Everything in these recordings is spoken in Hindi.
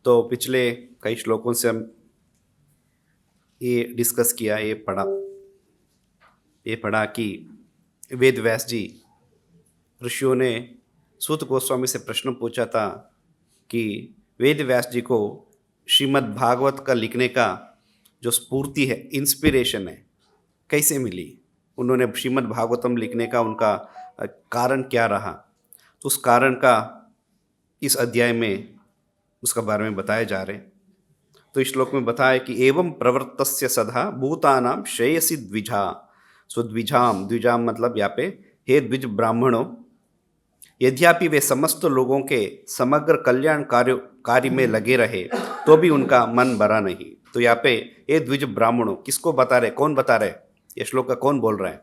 तो पिछले कई श्लोकों से हम ये डिस्कस किया, ये पढ़ा कि वेद व्यास जी ऋषियों ने सूत गोस्वामी से प्रश्न पूछा था कि वेद व्यास जी को श्रीमद् भागवत का लिखने का जो स्फूर्ति है, इंस्पिरेशन है, कैसे मिली। उन्होंने श्रीमद् भागवतम लिखने का उनका कारण क्या रहा, तो उस कारण का इस अध्याय में उसका बारे में बताए जा रहे हैं। तो इस श्लोक में बताया कि एवं प्रवृत्तस्य सदा भूतानां श्रेयसी द्विजा। सो द्विजाम, द्विजाम मतलब यहाँ पे हे द्विज ब्राह्मणों, यद्यपि वे समस्त लोगों के समग्र कल्याण कार्य में लगे रहे तो भी उनका मन भरा नहीं। तो यहाँ पे ये द्विज ब्राह्मणों किसको बता रहे, कौन बता रहे, ये श्लोक का कौन बोल रहे हैं?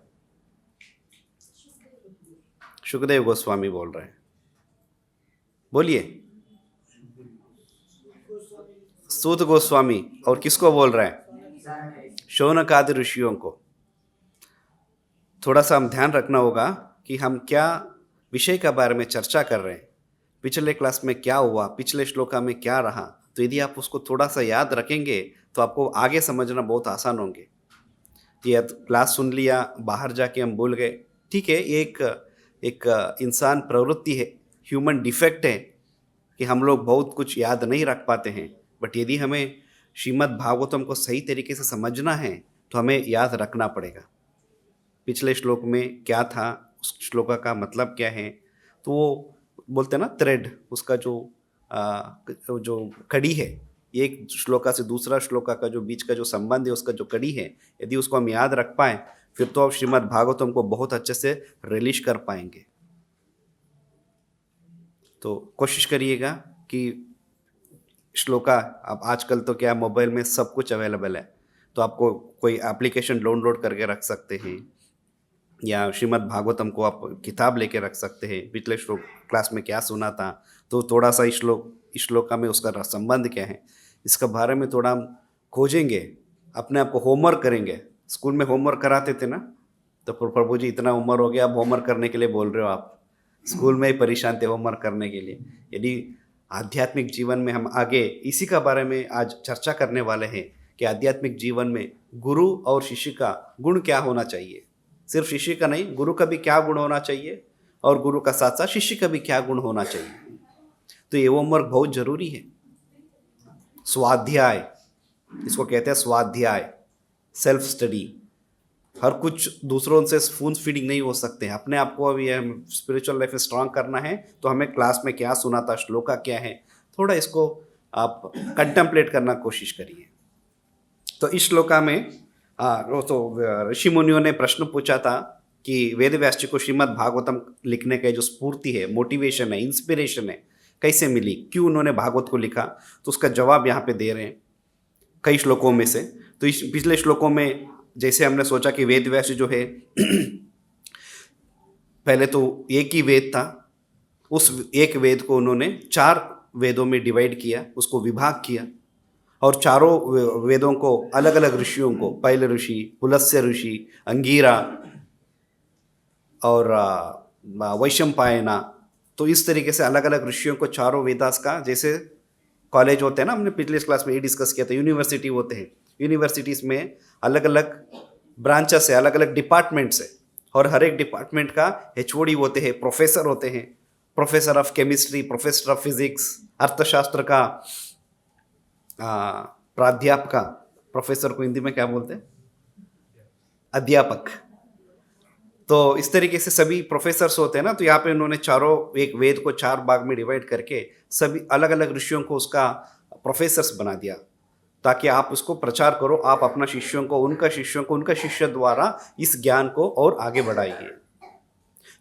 सुखदेव गोस्वामी बोल रहे हैं। बोलिए। सूत गोस्वामी। और किसको बोल रहे हैं? शौनकादि ऋषियों को। थोड़ा सा हम ध्यान रखना होगा कि हम क्या विषय के बारे में चर्चा कर रहे हैं, पिछले क्लास में क्या हुआ, पिछले श्लोका में क्या रहा। तो यदि आप उसको थोड़ा सा याद रखेंगे तो आपको आगे समझना बहुत आसान होंगे। ये क्लास सुन लिया, बाहर जाके हम भूल गए, ठीक है, ये एक इंसान प्रवृत्ति है, ह्यूमन डिफेक्ट है कि हम लोग बहुत कुछ याद नहीं रख पाते हैं। बट यदि हमें श्रीमद् भागवतम को सही तरीके से समझना है तो हमें याद रखना पड़ेगा पिछले श्लोक में क्या था, उस श्लोक का मतलब क्या है। तो वो बोलते हैं ना थ्रेड, उसका जो कड़ी है, एक श्लोका से दूसरा श्लोका का जो बीच का जो संबंध है, उसका जो कड़ी है, यदि उसको हम याद रख पाएँ फिर तो आप श्रीमद् भागवतम को बहुत अच्छे से रिलीज कर पाएंगे। तो कोशिश करिएगा कि श्लोका, अब आजकल तो क्या मोबाइल में सब कुछ अवेलेबल है, तो आपको कोई एप्लीकेशन डाउनलोड करके रख सकते हैं या श्रीमद् भागवतम को आप किताब लेके रख सकते हैं, पिछले श्लोक क्लास में क्या सुना था, तो थोड़ा सा इस श्लोका में उसका संबंध क्या है, इसका बारे में थोड़ा हम खोजेंगे, अपने आप को होमवर्क करेंगे। स्कूल में होमवर्क कराते थे ना, तो प्रभु जी इतना उम्र हो गया, अब होमवर्क करने के लिए बोल रहे हो आप, स्कूल में ही परेशान थे होमवर्क करने के लिए। यदि आध्यात्मिक जीवन में हम आगे इसी का बारे में आज चर्चा करने वाले हैं कि आध्यात्मिक जीवन में गुरु और शिष्य का गुण क्या होना चाहिए, सिर्फ शिष्य का नहीं, गुरु का भी क्या गुण होना चाहिए और गुरु का साथ साथ शिष्य का भी क्या गुण होना चाहिए। तो ये होमवर्क बहुत जरूरी है। स्वाध्याय, इसको कहते हैं स्वाध्याय, सेल्फ स्टडी। हर कुछ दूसरों से स्पून फीडिंग नहीं हो सकते हैं, अपने आप को अभी हम स्पिरिचुअल लाइफ में स्ट्रांग करना है तो हमें क्लास में क्या सुना था, श्लोका क्या है, थोड़ा इसको आप कंटेम्पलेट करना कोशिश करिए। तो इस श्लोका में वो तो ऋषि मुनियों ने प्रश्न पूछा था कि वेद व्यास जी को श्रीमद् भागवतम लिखने का जो स्फूर्ति है, मोटिवेशन है, इंस्पिरेशन है, कैसे मिली, क्यों उन्होंने भागवत को लिखा, तो उसका जवाब यहाँ पे दे रहे हैं कई श्लोकों में से। तो इस पिछले श्लोकों में जैसे हमने सोचा कि वेद व्यास जो है पहले तो एक ही वेद था, उस एक वेद को उन्होंने 4 वेदों में डिवाइड किया, उसको विभाग किया, और चारों वेदों को अलग अलग ऋषियों को, पैल ऋषि, पुलस्त्य ऋषि, अंगीरा और वैशंपायना, तो इस तरीके से अलग अलग ऋषियों को चारों वेदास का, जैसे कॉलेज होते हैं ना, हमने पिछले क्लास में ये डिस्कस किया था, यूनिवर्सिटी होते हैं, यूनिवर्सिटीज़ में अलग अलग ब्रांचेस है, अलग अलग डिपार्टमेंट्स है, और हर एक डिपार्टमेंट का एचओडी होते हैं, प्रोफेसर होते हैं, professor of chemistry, professor of physics, अर्थशास्त्र का प्राध्यापक, प्रोफेसर को हिंदी में क्या बोलते हैं, अध्यापक। तो इस तरीके से सभी प्रोफेसर्स होते हैं ना, तो यहाँ पे उन्होंने चारों एक वेद को 4 भाग में डिवाइड करके सभी अलग अलग ऋषियों को उसका प्रोफेसर्स बना दिया, ताकि आप उसको प्रचार करो, आप अपना शिष्यों को उनका शिष्य द्वारा इस ज्ञान को और आगे बढ़ाइए।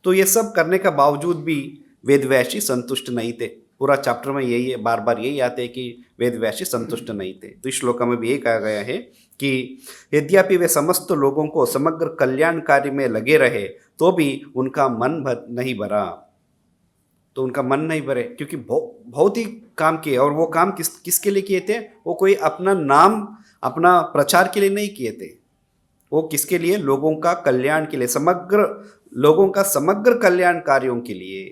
तो ये सब करने का बावजूद भी वेद व्यास जी संतुष्ट नहीं थे। पूरा चैप्टर में यही है, बार बार यही आते हैं कि वेद व्यास जी संतुष्ट नहीं थे। तो इस श्लोक में भी यही कहा गया है कि यद्यपि वे समस्त लोगों को समग्र कल्याण कार्य में लगे रहे तो भी उनका मन नहीं भरा। तो उनका मन नहीं भरे क्योंकि बहुत ही काम किए, और वो काम किसके लिए किए थे, वो कोई अपना नाम, अपना प्रचार के लिए नहीं किए थे, वो किसके लिए, लोगों का कल्याण के लिए, लोगों का समग्र कल्याण कार्यों के लिए।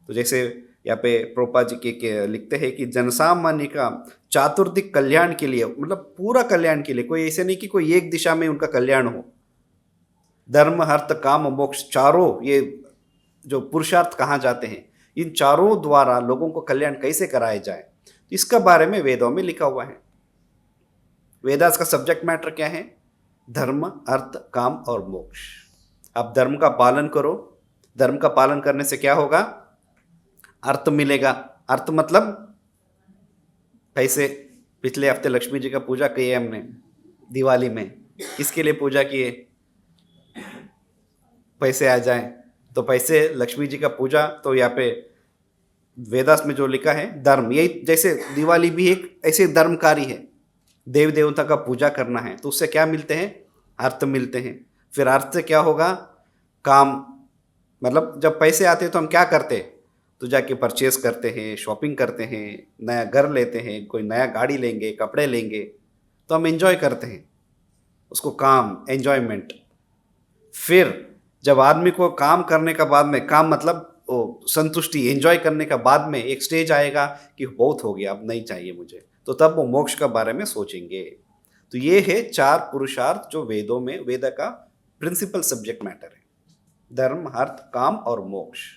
तो जैसे यहाँ पे प्रोपा जी के लिखते हैं कि जनसामान्य का चातुर्दिक कल्याण के लिए, मतलब पूरा कल्याण के लिए, कोई ऐसे नहीं कि कोई एक दिशा में उनका कल्याण हो। धर्म अर्थ काम मोक्ष चारों ये जो पुरुषार्थ कहाँ जाते हैं, इन चारों द्वारा लोगों को कल्याण कैसे कराया जाए, इसका बारे में वेदों में लिखा हुआ है। वेदास का सब्जेक्ट मैटर क्या है? धर्म अर्थ काम और मोक्ष। आप धर्म का पालन करो, धर्म का पालन करने से क्या होगा? अर्थ मिलेगा। अर्थ मतलब पैसे। पिछले हफ्ते लक्ष्मी जी का पूजा किए हमने दिवाली में, किसके लिए पूजा किए? पैसे आ जाए तो पैसे, लक्ष्मी जी का पूजा। तो यहाँ पे वेदास में जो लिखा है धर्म, यही जैसे दिवाली भी एक ऐसे धर्मकारी है, देव देवता का पूजा करना है, तो उससे क्या मिलते हैं? अर्थ मिलते हैं। फिर अर्थ से क्या होगा? काम। मतलब जब पैसे आते हैं तो हम क्या करते हैं? तो जाके परचेस करते हैं, शॉपिंग करते हैं, नया घर लेते हैं, कोई नया गाड़ी लेंगे, कपड़े लेंगे, तो हम एंजॉय करते हैं उसको, काम, एंजॉयमेंट। फिर जब आदमी को काम करने का बाद में, काम मतलब वो संतुष्टि, एंजॉय करने का बाद में एक स्टेज आएगा कि बहुत हो गया, अब नहीं चाहिए मुझे, तो तब वो मोक्ष के बारे में सोचेंगे। तो ये है 4 पुरुषार्थ जो वेदों में, वेद का प्रिंसिपल सब्जेक्ट मैटर है, धर्म अर्थ काम और मोक्ष।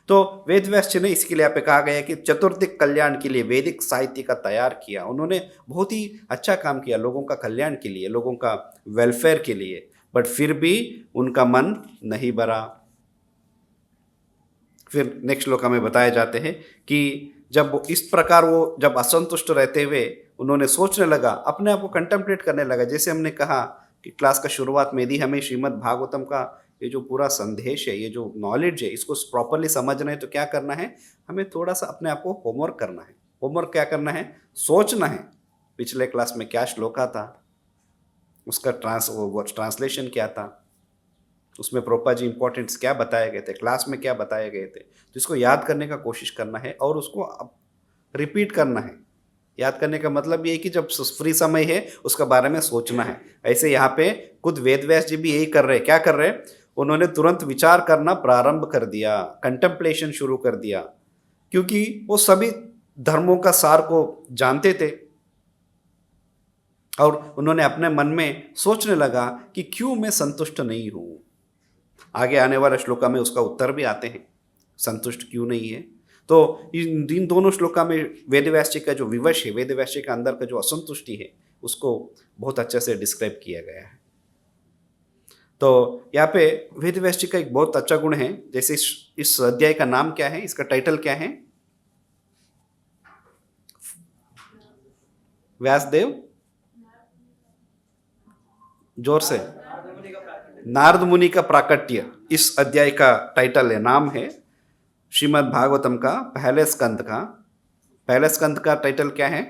तो वेद व्यास ने इसके लिए यहाँ पे कहा गया कि चतुर्दिक कल्याण के लिए वैदिक साहित्य का तैयार किया। उन्होंने बहुत ही अच्छा काम किया लोगों का कल्याण के लिए, लोगों का वेलफेयर के लिए, बट फिर भी उनका मन नहीं भरा। फिर नेक्स्ट श्लोक में बताए जाते हैं कि जब इस प्रकार वो जब असंतुष्ट रहते हुए उन्होंने सोचने लगा, अपने आप को कंटेम्पलेट करने लगा। जैसे हमने कहा कि क्लास का शुरुआत में यदि हमें श्रीमद् भागवतम का ये जो पूरा संदेश है, ये जो नॉलेज है, इसको प्रॉपरली समझना है तो क्या करना है? हमें थोड़ा सा अपने आप को होमवर्क करना है। होमवर्क क्या करना है? सोचना है पिछले क्लास में क्या श्लोका था, उसका ट्रांसलेशन क्या था, उसमें प्रोपा जी इंपॉर्टेंट्स क्या बताए गए थे, क्लास में क्या बताए गए थे, तो इसको याद करने का कोशिश करना है और उसको रिपीट करना है। याद करने का मतलब ये है कि जब फ्री समय है उसका बारे में सोचना है। ऐसे यहाँ पे खुद वेद व्यास जी भी यही कर रहे हैं। क्या कर रहे हैं? उन्होंने तुरंत विचार करना प्रारंभ कर दिया, कंटेम्पलेशन शुरू कर दिया, क्योंकि वो सभी धर्मों का सार को जानते थे और उन्होंने अपने मन में सोचने लगा कि क्यों मैं संतुष्ट नहीं हूं। आगे आने वाले श्लोका में उसका उत्तर भी आते हैं, संतुष्ट क्यों नहीं है। तो इन दोनों श्लोका में वेद व्यास जी का जो विवश है, वेद व्यास जी का अंदर का जो असंतुष्टि है, उसको बहुत अच्छे से डिस्क्राइब किया गया है। तो यहाँ पे वेद व्यास जी का एक बहुत अच्छा गुण है। जैसे इस अध्याय का नाम क्या है, इसका टाइटल क्या है? व्यासदेव, जोर से। नारद मुनि का प्राकट्य इस अध्याय का टाइटल है, नाम है। श्रीमद् भागवतम का पहले स्कंद का टाइटल क्या है?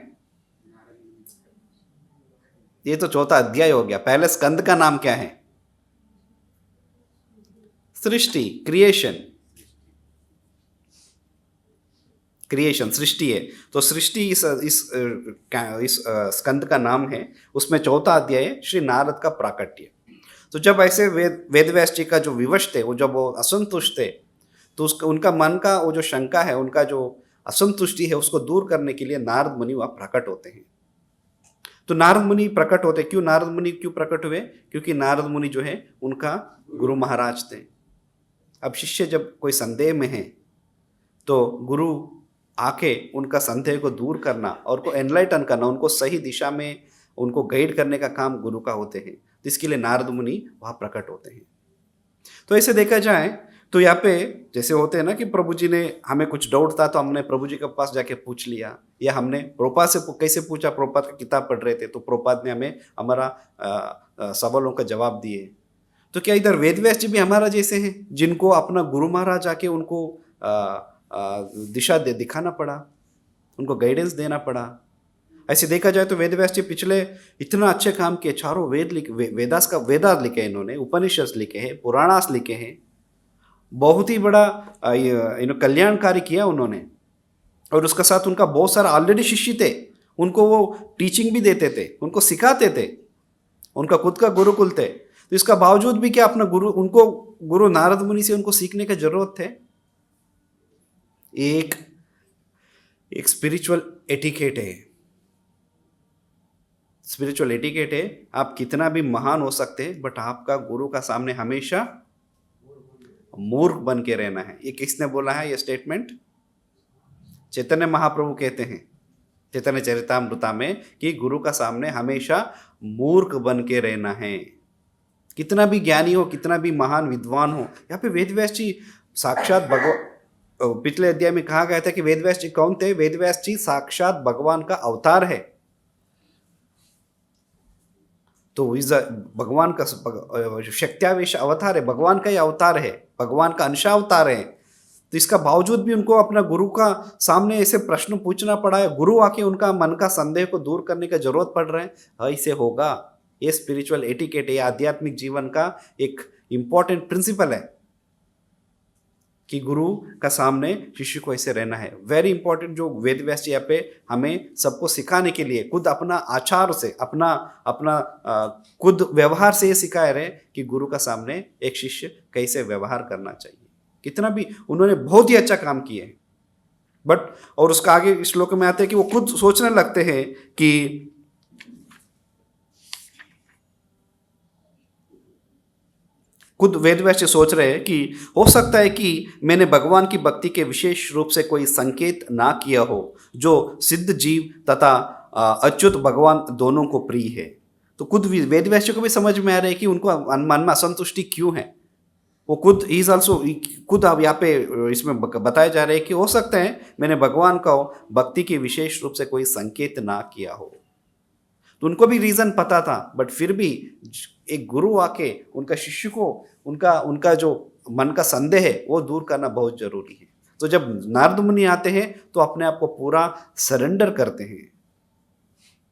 ये तो चौथा अध्याय हो गया। पहले स्कंद का नाम क्या है? सृष्टि, क्रिएशन, सृष्टि है। तो सृष्टि इस स्कंद का नाम है। उसमें चौथा अध्याय है श्री नारद का प्राकट्य। तो जब ऐसे वेद व्यास जी का जो विवश थे, वो जब वो असंतुष्ट थे, तो उनका मन का वो जो शंका है, उनका जो असंतुष्टि है, उसको दूर करने के लिए नारद मुनि वहाँ प्रकट होते हैं। तो नारद मुनि प्रकट होते, क्यों नारद मुनि क्यों प्रकट हुए? क्योंकि नारद मुनि जो है उनका गुरु महाराज थे। अब शिष्य जब कोई संदेह में है तो गुरु आके उनका संदेह को दूर करना और को एनलाइटन करना, उनको सही दिशा में उनको गाइड करने का काम गुरु का होते हैं। तो इसके लिए नारद मुनि वहाँ प्रकट होते हैं। तो ऐसे देखा जाए तो यहाँ पे जैसे होते हैं ना कि प्रभु जी ने, हमें कुछ डाउट था तो हमने प्रभु जी के पास जाके पूछ लिया, या हमने प्रोपाद से कैसे पूछा, प्रोपाद की किताब पढ़ रहे थे तो प्रोपाद ने हमें हमारा सवालों का जवाब दिए। तो क्या इधर वेद व्यास जी भी हमारा जैसे हैं, जिनको अपना गुरु महाराज आके उनको दिशा दिखाना पड़ा, उनको गाइडेंस देना पड़ा? ऐसे देखा जाए तो वेद व्यास जी पिछले इतना अच्छे काम किए, चारों वेदास लिखे हैं इन्होंने, उपनिषद लिखे हैं, पुराणास लिखे हैं, बहुत ही बड़ा कल्याणकारी किया उन्होंने। और उसके साथ उनका बहुत सारा ऑलरेडी शिष्य थे, उनको वो टीचिंग भी देते थे, उनको सिखाते थे, उनका खुद का गुरुकुल थे। तो इसका बावजूद भी क्या अपना उनको गुरु नारद मुनि से उनको सीखने की जरूरत थे? एक एक स्पिरिचुअल एटिकेट है। स्पिरिचुअल एटिकेट है, आप कितना भी महान हो सकते हैं बट आपका गुरु का सामने हमेशा मूर्ख बन के रहना है। ये किसने बोला है ये स्टेटमेंट? चैतन्य महाप्रभु कहते हैं चैतन्य चरितामृता में कि गुरु का सामने हमेशा मूर्ख बन के रहना है। कितना भी ज्ञानी हो, कितना भी महान विद्वान हो, यहाँ पे वेदव्यास जी साक्षात भगवान, पिछले अध्याय में कहा गया था कि वेदव्यास जी कौन थे? वेदव्यास जी साक्षात भगवान का अवतार है। तो इस भगवान का शक्त्यावेश अवतार है, भगवान का ही अवतार है, भगवान का अंशावतार है। तो इसका बावजूद भी उनको अपना गुरु का सामने ऐसे प्रश्न पूछना पड़ा है। गुरु आके उनका मन का संदेह को दूर करने का जरूरत पड़ रहा है। ऐसे होगा? ये स्पिरिचुअल एटिकेट है, आध्यात्मिक जीवन का एक इंपॉर्टेंट प्रिंसिपल है कि गुरु का सामने शिष्य को ऐसे रहना है। वेरी इंपॉर्टेंट, जो वेदव्यास जी यहाँ पे हमें सबको सिखाने के लिए खुद अपना आचार से, अपना अपना खुद व्यवहार से ये सिखाए रहे कि गुरु का सामने एक शिष्य कैसे व्यवहार करना चाहिए। कितना भी उन्होंने बहुत ही अच्छा काम किए बट, और उसका आगे श्लोक में आते हैं कि वो खुद सोचने लगते हैं कि खुद वेदव्यास जी सोच रहे हैं कि हो सकता है कि मैंने भगवान की भक्ति के विशेष रूप से कोई संकेत ना किया हो जो सिद्ध जीव तथा अच्युत भगवान दोनों को प्रिय है। तो खुद वेदव्यास जी को भी समझ में आ रहा है कि उनको मन में असंतुष्टि क्यों है। वो खुद इज ऑल्सो, खुद अब यहाँ पे इसमें बताया जा रहा है कि हो सकता है मैंने भगवान का भक्ति के विशेष रूप से कोई संकेत ना किया हो। तो उनको भी रीजन पता था बट फिर भी एक गुरु आके उनका शिष्य को उनका जो मन का संदेह है वो दूर करना बहुत जरूरी है। तो जब नारद मुनि आते हैं तो अपने आप को पूरा सरेंडर करते हैं,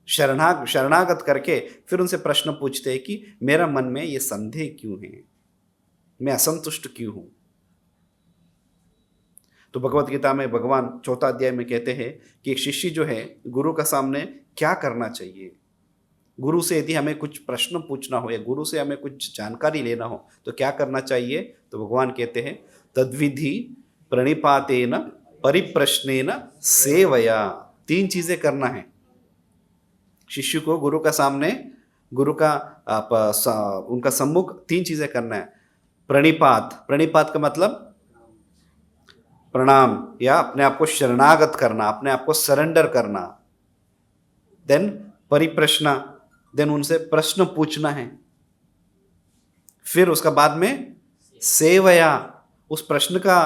शरणागत करके फिर उनसे प्रश्न पूछते हैं कि मेरा मन में ये संदेह क्यों है, मैं असंतुष्ट क्यों हूं। तो भगवत गीता में भगवान 4 अध्याय में कहते हैं कि एक शिष्य जो है गुरु का सामने क्या करना चाहिए। गुरु से यदि हमें कुछ प्रश्न पूछना हो या गुरु से हमें कुछ जानकारी लेना हो तो क्या करना चाहिए? तो भगवान कहते हैं तद्विधि प्रणिपातेन परिप्रश्नेन सेवया। 3 चीजें करना है शिष्य को गुरु का सामने, गुरु का उनका सम्मुख 3 चीजें करना है। प्रणिपात का मतलब प्रणाम या अपने आप को शरणागत करना, अपने आप को सरेंडर करना। देन परिप्रश्न, देन उनसे प्रश्न पूछना है। फिर उसका बाद में सेवया, उस प्रश्न का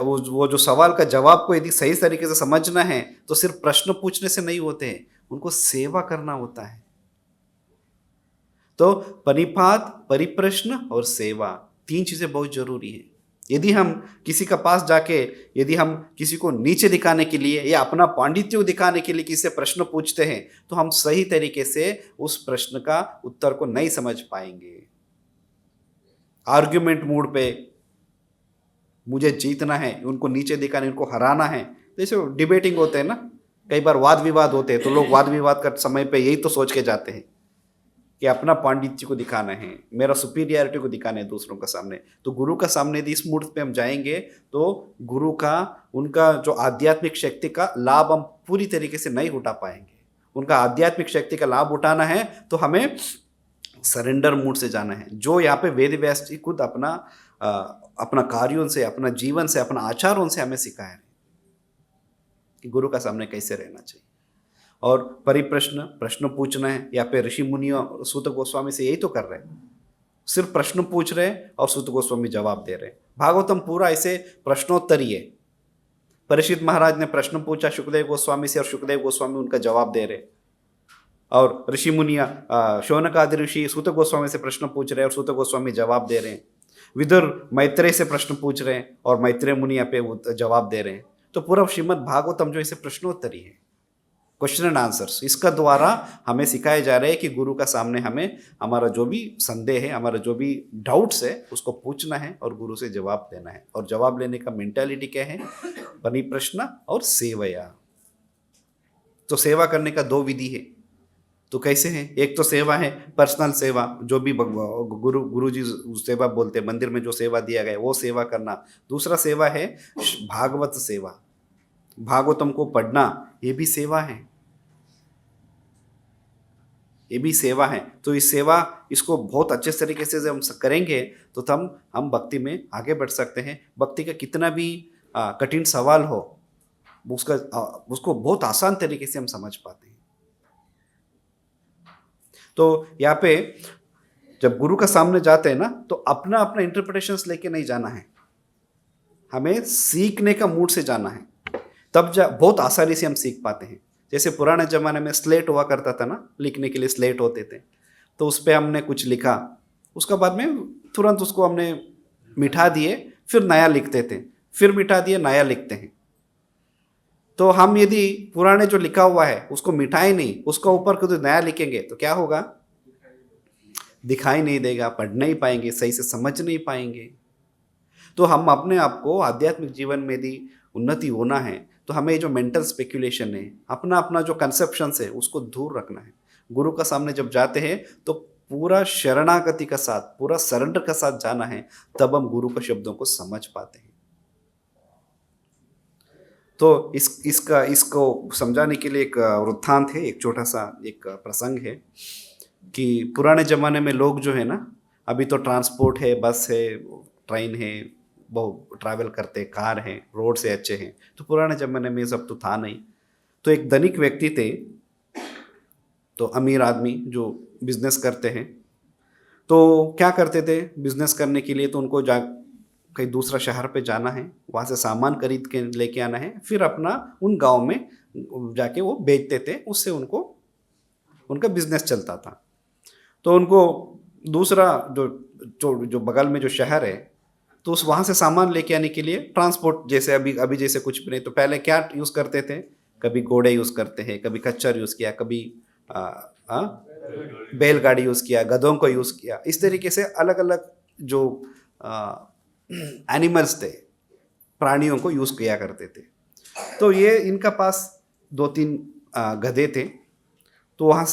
वो जो सवाल का जवाब को यदि सही तरीके से समझना है तो सिर्फ प्रश्न पूछने से नहीं होते हैं, उनको सेवा करना होता है। तो परिपात, परिप्रश्न और सेवा 3 चीजें बहुत जरूरी है। यदि हम किसी का पास जाके, यदि हम किसी को नीचे दिखाने के लिए या अपना पांडित्य दिखाने के लिए किसी से प्रश्न पूछते हैं तो हम सही तरीके से उस प्रश्न का उत्तर को नहीं समझ पाएंगे। आर्ग्यूमेंट मूड पे मुझे जीतना है, उनको नीचे दिखाना, उनको हराना है, जैसे डिबेटिंग होते हैं ना, कई बार वाद विवाद होते हैं तो लोग वाद विवाद का समय पे यही तो सोच के जाते हैं कि अपना पांडित्य को दिखाना है, मेरा सुपीरियरिटी को दिखाना है दूसरों के सामने। तो गुरु का सामने यदि इस मूड पे हम जाएंगे तो गुरु का, उनका जो आध्यात्मिक शक्ति का लाभ हम पूरी तरीके से नहीं उठा पाएंगे। उनका आध्यात्मिक शक्ति का लाभ उठाना है तो हमें सरेंडर मूड से जाना है, जो यहाँ पे वेद व्यास जी खुद अपना कार्यों से, अपना जीवन से, अपना आचारों से हमें सिखाया है कि गुरु का सामने कैसे रहना चाहिए। और परिप्रश्न, प्रश्न पूछना है, या फिर ऋषि मुनियों सूत गोस्वामी से यही तो कर रहे हैं, सिर्फ प्रश्न पूछ रहे हैं और सूत गोस्वामी जवाब दे रहे हैं। भागवतम पूरा ऐसे प्रश्नोत्तरी है। परीक्षित महाराज ने प्रश्न पूछा सुखदेव गोस्वामी से और सुखदेव गोस्वामी उनका जवाब दे रहे, और ऋषि मुनिया शौनकादि ऋषि सूत गोस्वामी से प्रश्न पूछ रहे हैं और सूत गोस्वामी जवाब दे रहे हैं। विदुर मैत्रेय से प्रश्न पूछ रहे हैं और मैत्रेय मुनिया पे जवाब दे रहे हैं। तो पूरा श्रीमद् भागवतम जो इसे प्रश्नोत्तरी है, क्वेश्चन एंड आंसर्स, इसका द्वारा हमें सिखाया जा रहा है कि गुरु का सामने हमें हमारा जो भी संदेह है, हमारा जो भी डाउट्स है उसको पूछना है और गुरु से जवाब देना है। और जवाब लेने का मेंटालिटी क्या है? परिप्रश्न और सेवया। तो सेवा करने का 2 विधि है। तो कैसे है? एक तो सेवा है पर्सनल सेवा, जो भी गुरु जी सेवा बोलते हैं, मंदिर में जो सेवा दिया गया वो सेवा करना। दूसरा सेवा है भागवत सेवा, भागवतम को पढ़ना ये भी सेवा है, ये भी सेवा है। तो इस सेवा इसको बहुत अच्छे तरीके से जब हम करेंगे तो हम भक्ति में आगे बढ़ सकते हैं। भक्ति का कितना भी कठिन सवाल हो उसको बहुत आसान तरीके से हम समझ पाते हैं। तो यहाँ पे जब गुरु का सामने जाते हैं ना तो अपना अपना इंटरप्रिटेशंस लेके नहीं जाना है, हमें सीखने का मूड से जाना है, तब बहुत आसानी से हम सीख पाते हैं। जैसे पुराने ज़माने में स्लेट हुआ करता था ना, लिखने के लिए स्लेट होते थे, तो उस पर हमने कुछ लिखा, उसका बाद में तुरंत उसको हमने मिटा दिए, फिर नया लिखते थे, फिर मिटा दिए नया लिखते हैं। तो हम यदि पुराने जो लिखा हुआ है उसको मिटाए नहीं, उसका ऊपर कुछ नया लिखेंगे तो क्या होगा, दिखाई नहीं देगा, पढ़ नहीं पाएंगे, सही से समझ नहीं पाएंगे। तो हम अपने आप को आध्यात्मिक जीवन में यदि उन्नति होना है तो हमें जो मेंटल स्पेकुलेशन है, अपना अपना जो कंसेप्शंस है उसको दूर रखना है। गुरु का सामने जब जाते हैं तो पूरा शरणागति का साथ, पूरा सरेंडर का साथ जाना है, तब हम गुरु के शब्दों को समझ पाते हैं। तो इसको समझाने के लिए एक वृत्तांत है, एक छोटा सा एक प्रसंग है कि पुराने ज़माने में लोग जो है ना, अभी तो ट्रांसपोर्ट है, बस है, ट्रेन है, बहुत ट्रैवल करते, कार हैं, रोड से अच्छे हैं, तो पुराने ज़माने में ये सब तो था नहीं। तो एक धनिक व्यक्ति थे, तो अमीर आदमी जो बिजनेस करते हैं, तो क्या करते थे बिजनेस करने के लिए, तो उनको कहीं दूसरा शहर पे जाना है, वहाँ से सामान खरीद के लेके आना है, फिर अपना उन गांव में जाके वो बेचते थे, उससे उनका बिजनेस चलता था। तो उनको दूसरा जो बगल में जो शहर है, तो उस वहाँ से सामान लेके आने के लिए ट्रांसपोर्ट, जैसे अभी जैसे कुछ भी नहीं, तो पहले क्या यूज़ करते थे, कभी घोड़े यूज़ करते हैं, कभी खच्चर यूज़ किया, कभी बैलगाड़ी यूज़ किया, गधों को यूज़ किया, इस तरीके से अलग अलग जो एनिमल्स थे, प्राणियों को यूज़ किया करते थे। तो ये इनका पास 2-3 गधे थे, तो वहाँ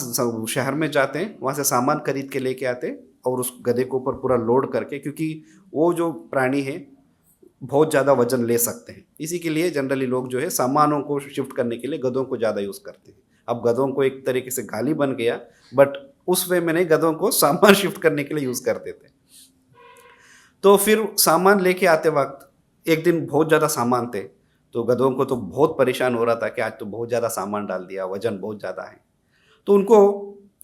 शहर में जाते हैं, वहाँ से सामान खरीद के लेके आते और उस गधे के ऊपर पूरा लोड करके, क्योंकि वो जो प्राणी है बहुत ज़्यादा वजन ले सकते हैं, इसी के लिए जनरली लोग जो है सामानों को शिफ्ट करने के लिए गधों को ज़्यादा यूज़ करते हैं। अब गधों को एक तरीके से गाली बन गया, बट उस वे में नहीं, गधों को सामान शिफ्ट करने के लिए यूज़ करते थे। तो फिर सामान लेके आते वक्त एक दिन बहुत ज़्यादा सामान थे, तो गधों को तो बहुत परेशान हो रहा था कि आज तो बहुत ज़्यादा सामान डाल दिया, वजन बहुत ज़्यादा है। तो उनको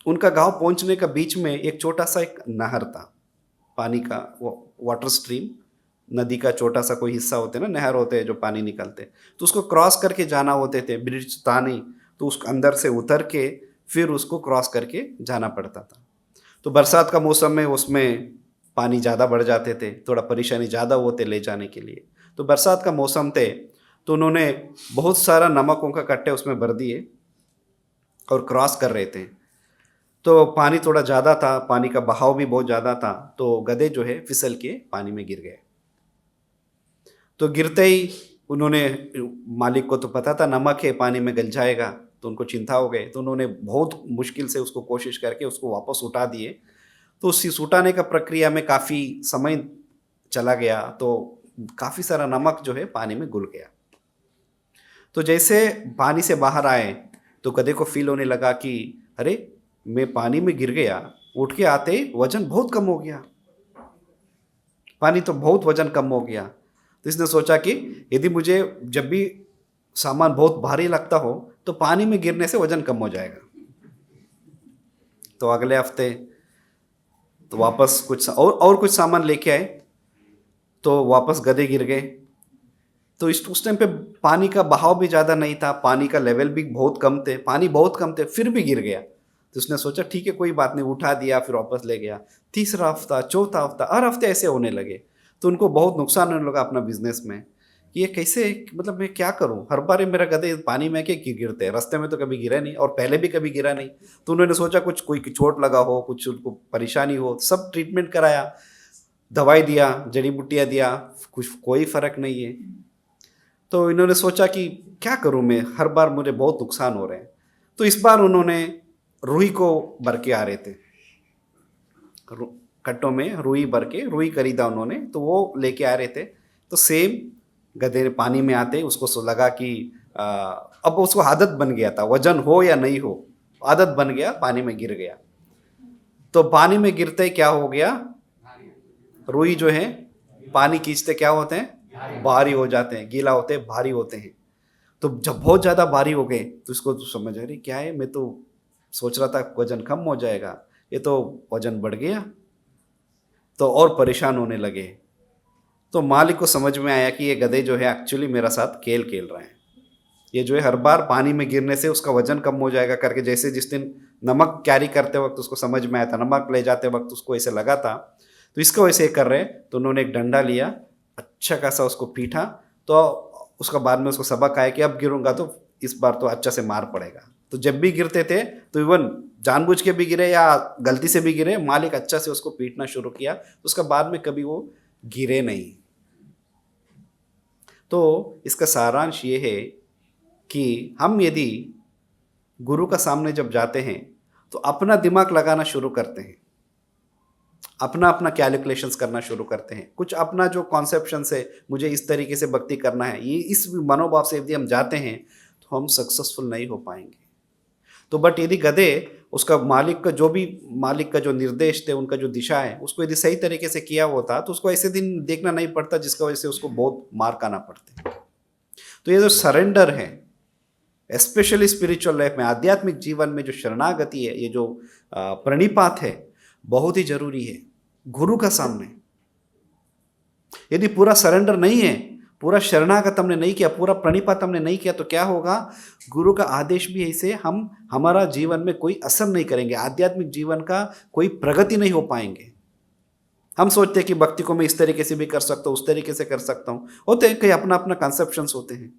उनका गांव पहुंचने का बीच में एक छोटा सा एक नहर था, पानी का वाटर स्ट्रीम, नदी का छोटा सा कोई हिस्सा होते हैं ना, नहर होते हैं जो पानी निकलते, तो उसको क्रॉस करके जाना होते थे, ब्रिज था नहीं, तो उस अंदर से उतर के फिर उसको क्रॉस करके जाना पड़ता था। तो बरसात का मौसम में उसमें पानी ज़्यादा बढ़ जाते थे, थोड़ा परेशानी ज़्यादा होते ले जाने के लिए। तो बरसात का मौसम थे, तो उन्होंने बहुत सारा नमकों का कट्टे उसमें भर दिए और क्रॉस कर रहे थे। तो पानी थोड़ा ज़्यादा था, पानी का बहाव भी बहुत ज़्यादा था, तो गधे जो है फिसल के पानी में गिर गए। तो गिरते ही उन्होंने, मालिक को तो पता था नमक है, पानी में गल जाएगा, तो उनको चिंता हो गए, तो उन्होंने बहुत मुश्किल से उसको कोशिश करके उसको वापस उठा दिए। तो उस उठाने का प्रक्रिया में काफ़ी समय चला गया, तो काफ़ी सारा नमक जो है पानी में घुल गया। तो जैसे पानी से बाहर आए तो गधे को फील होने लगा कि अरे मैं पानी में गिर गया, उठ के आते ही वजन बहुत कम हो गया, पानी तो बहुत वजन कम हो गया। तो इसने सोचा कि यदि मुझे जब भी सामान बहुत भारी लगता हो तो पानी में गिरने से वजन कम हो जाएगा। तो अगले हफ्ते तो वापस कुछ और कुछ सामान लेके आए, तो वापस गधे गिर गए। तो उस टाइम पे पानी का बहाव भी ज़्यादा नहीं था, पानी का लेवल भी बहुत कम थे, पानी बहुत कम थे, फिर भी गिर गया। तो उसने सोचा ठीक है कोई बात नहीं, उठा दिया, फिर वापस ले गया। तीसरा हफ्ता, चौथा हफ्ता, हर हफ्ते ऐसे होने लगे। तो उनको बहुत नुकसान होने लगा अपना बिजनेस में कि ये कैसे, मतलब मैं क्या करूं, हर बार मेरा गधे पानी में क्यों गिरते हैं, रास्ते में तो कभी गिरा नहीं और पहले भी कभी गिरा नहीं। तो उन्होंने सोचा कुछ कोई चोट लगा हो, कुछ उनको परेशानी हो, सब ट्रीटमेंट कराया, दवाई दिया, जड़ी बूटियाँ दिया, कुछ कोई फ़र्क नहीं है। तो इन्होंने सोचा कि क्या करूं मैं, हर बार मुझे बहुत नुकसान हो रहे हैं। तो इस बार उन्होंने रुई को भर के आ रहे थे, कट्टों में रुई भर के, रुई खरीदा उन्होंने, तो वो लेके आ रहे थे। तो सेम गधे पानी में आते उसको लगा कि अब उसको आदत बन गया था, वजन हो या नहीं हो आदत बन गया, पानी में गिर गया। तो पानी में गिरते ही क्या हो गया, रुई जो है पानी खींचते क्या होते हैं, भारी हो जाते हैं, गीला होते हैं, भारी होते हैं। तो जब बहुत ज्यादा भारी हो गए तो इसको तो समझ आ रही क्या है, मैं तो सोच रहा था वजन कम हो जाएगा, ये तो वजन बढ़ गया। तो और परेशान होने लगे। तो मालिक को समझ में आया कि ये गधे जो है एक्चुअली मेरा साथ खेल खेल रहे हैं। ये जो है हर बार पानी में गिरने से उसका वजन कम हो जाएगा करके, जैसे जिस दिन नमक कैरी करते वक्त उसको समझ में आया था, नमक ले जाते वक्त उसको ऐसे लगा था, तो इसको वैसे कर रहे हैं। तो उन्होंने एक डंडा लिया, अच्छा खासा उसको पीटा, तो उसका बाद में उसको सबक आया कि अब गिरूंगा तो इस बार तो अच्छा से मार पड़ेगा। तो जब भी गिरते थे तो इवन जानबूझ के भी गिरे या गलती से भी गिरे, मालिक अच्छा से उसको पीटना शुरू किया, तो उसका बाद में कभी वो गिरे नहीं। तो इसका सारांश ये है कि हम यदि गुरु का सामने जब जाते हैं तो अपना दिमाग लगाना शुरू करते हैं, अपना अपना कैलकुलेशंस करना शुरू करते हैं, कुछ अपना जो कॉन्सेप्शन है मुझे इस तरीके से भक्ति करना है, ये इस मनोभाव से यदि हम जाते हैं तो हम सक्सेसफुल नहीं हो पाएंगे। तो बट यदि गधे उसका मालिक का जो निर्देश थे, उनका जो दिशा है, उसको यदि सही तरीके से किया होता तो उसको ऐसे दिन देखना नहीं पड़ता जिसका वजह से उसको बहुत मार खाना पड़ते। तो ये जो सरेंडर है, स्पेशली स्पिरिचुअल लाइफ में, आध्यात्मिक जीवन में जो शरणागति है, ये जो प्रणिपात है, बहुत ही जरूरी है गुरु का सामने। यदि पूरा सरेंडर नहीं है, पूरा शरणागत हमने नहीं किया, पूरा प्रणिपात हमने नहीं किया, तो क्या होगा, गुरु का आदेश भी ऐसे हमारा जीवन में कोई असर नहीं करेंगे, आध्यात्मिक जीवन का कोई प्रगति नहीं हो पाएंगे। हम सोचते हैं कि भक्ति को मैं इस तरीके से भी कर सकता हूँ, उस तरीके से कर सकता हूँ, होते हैं कई अपना अपना कंसेप्शंस होते हैं।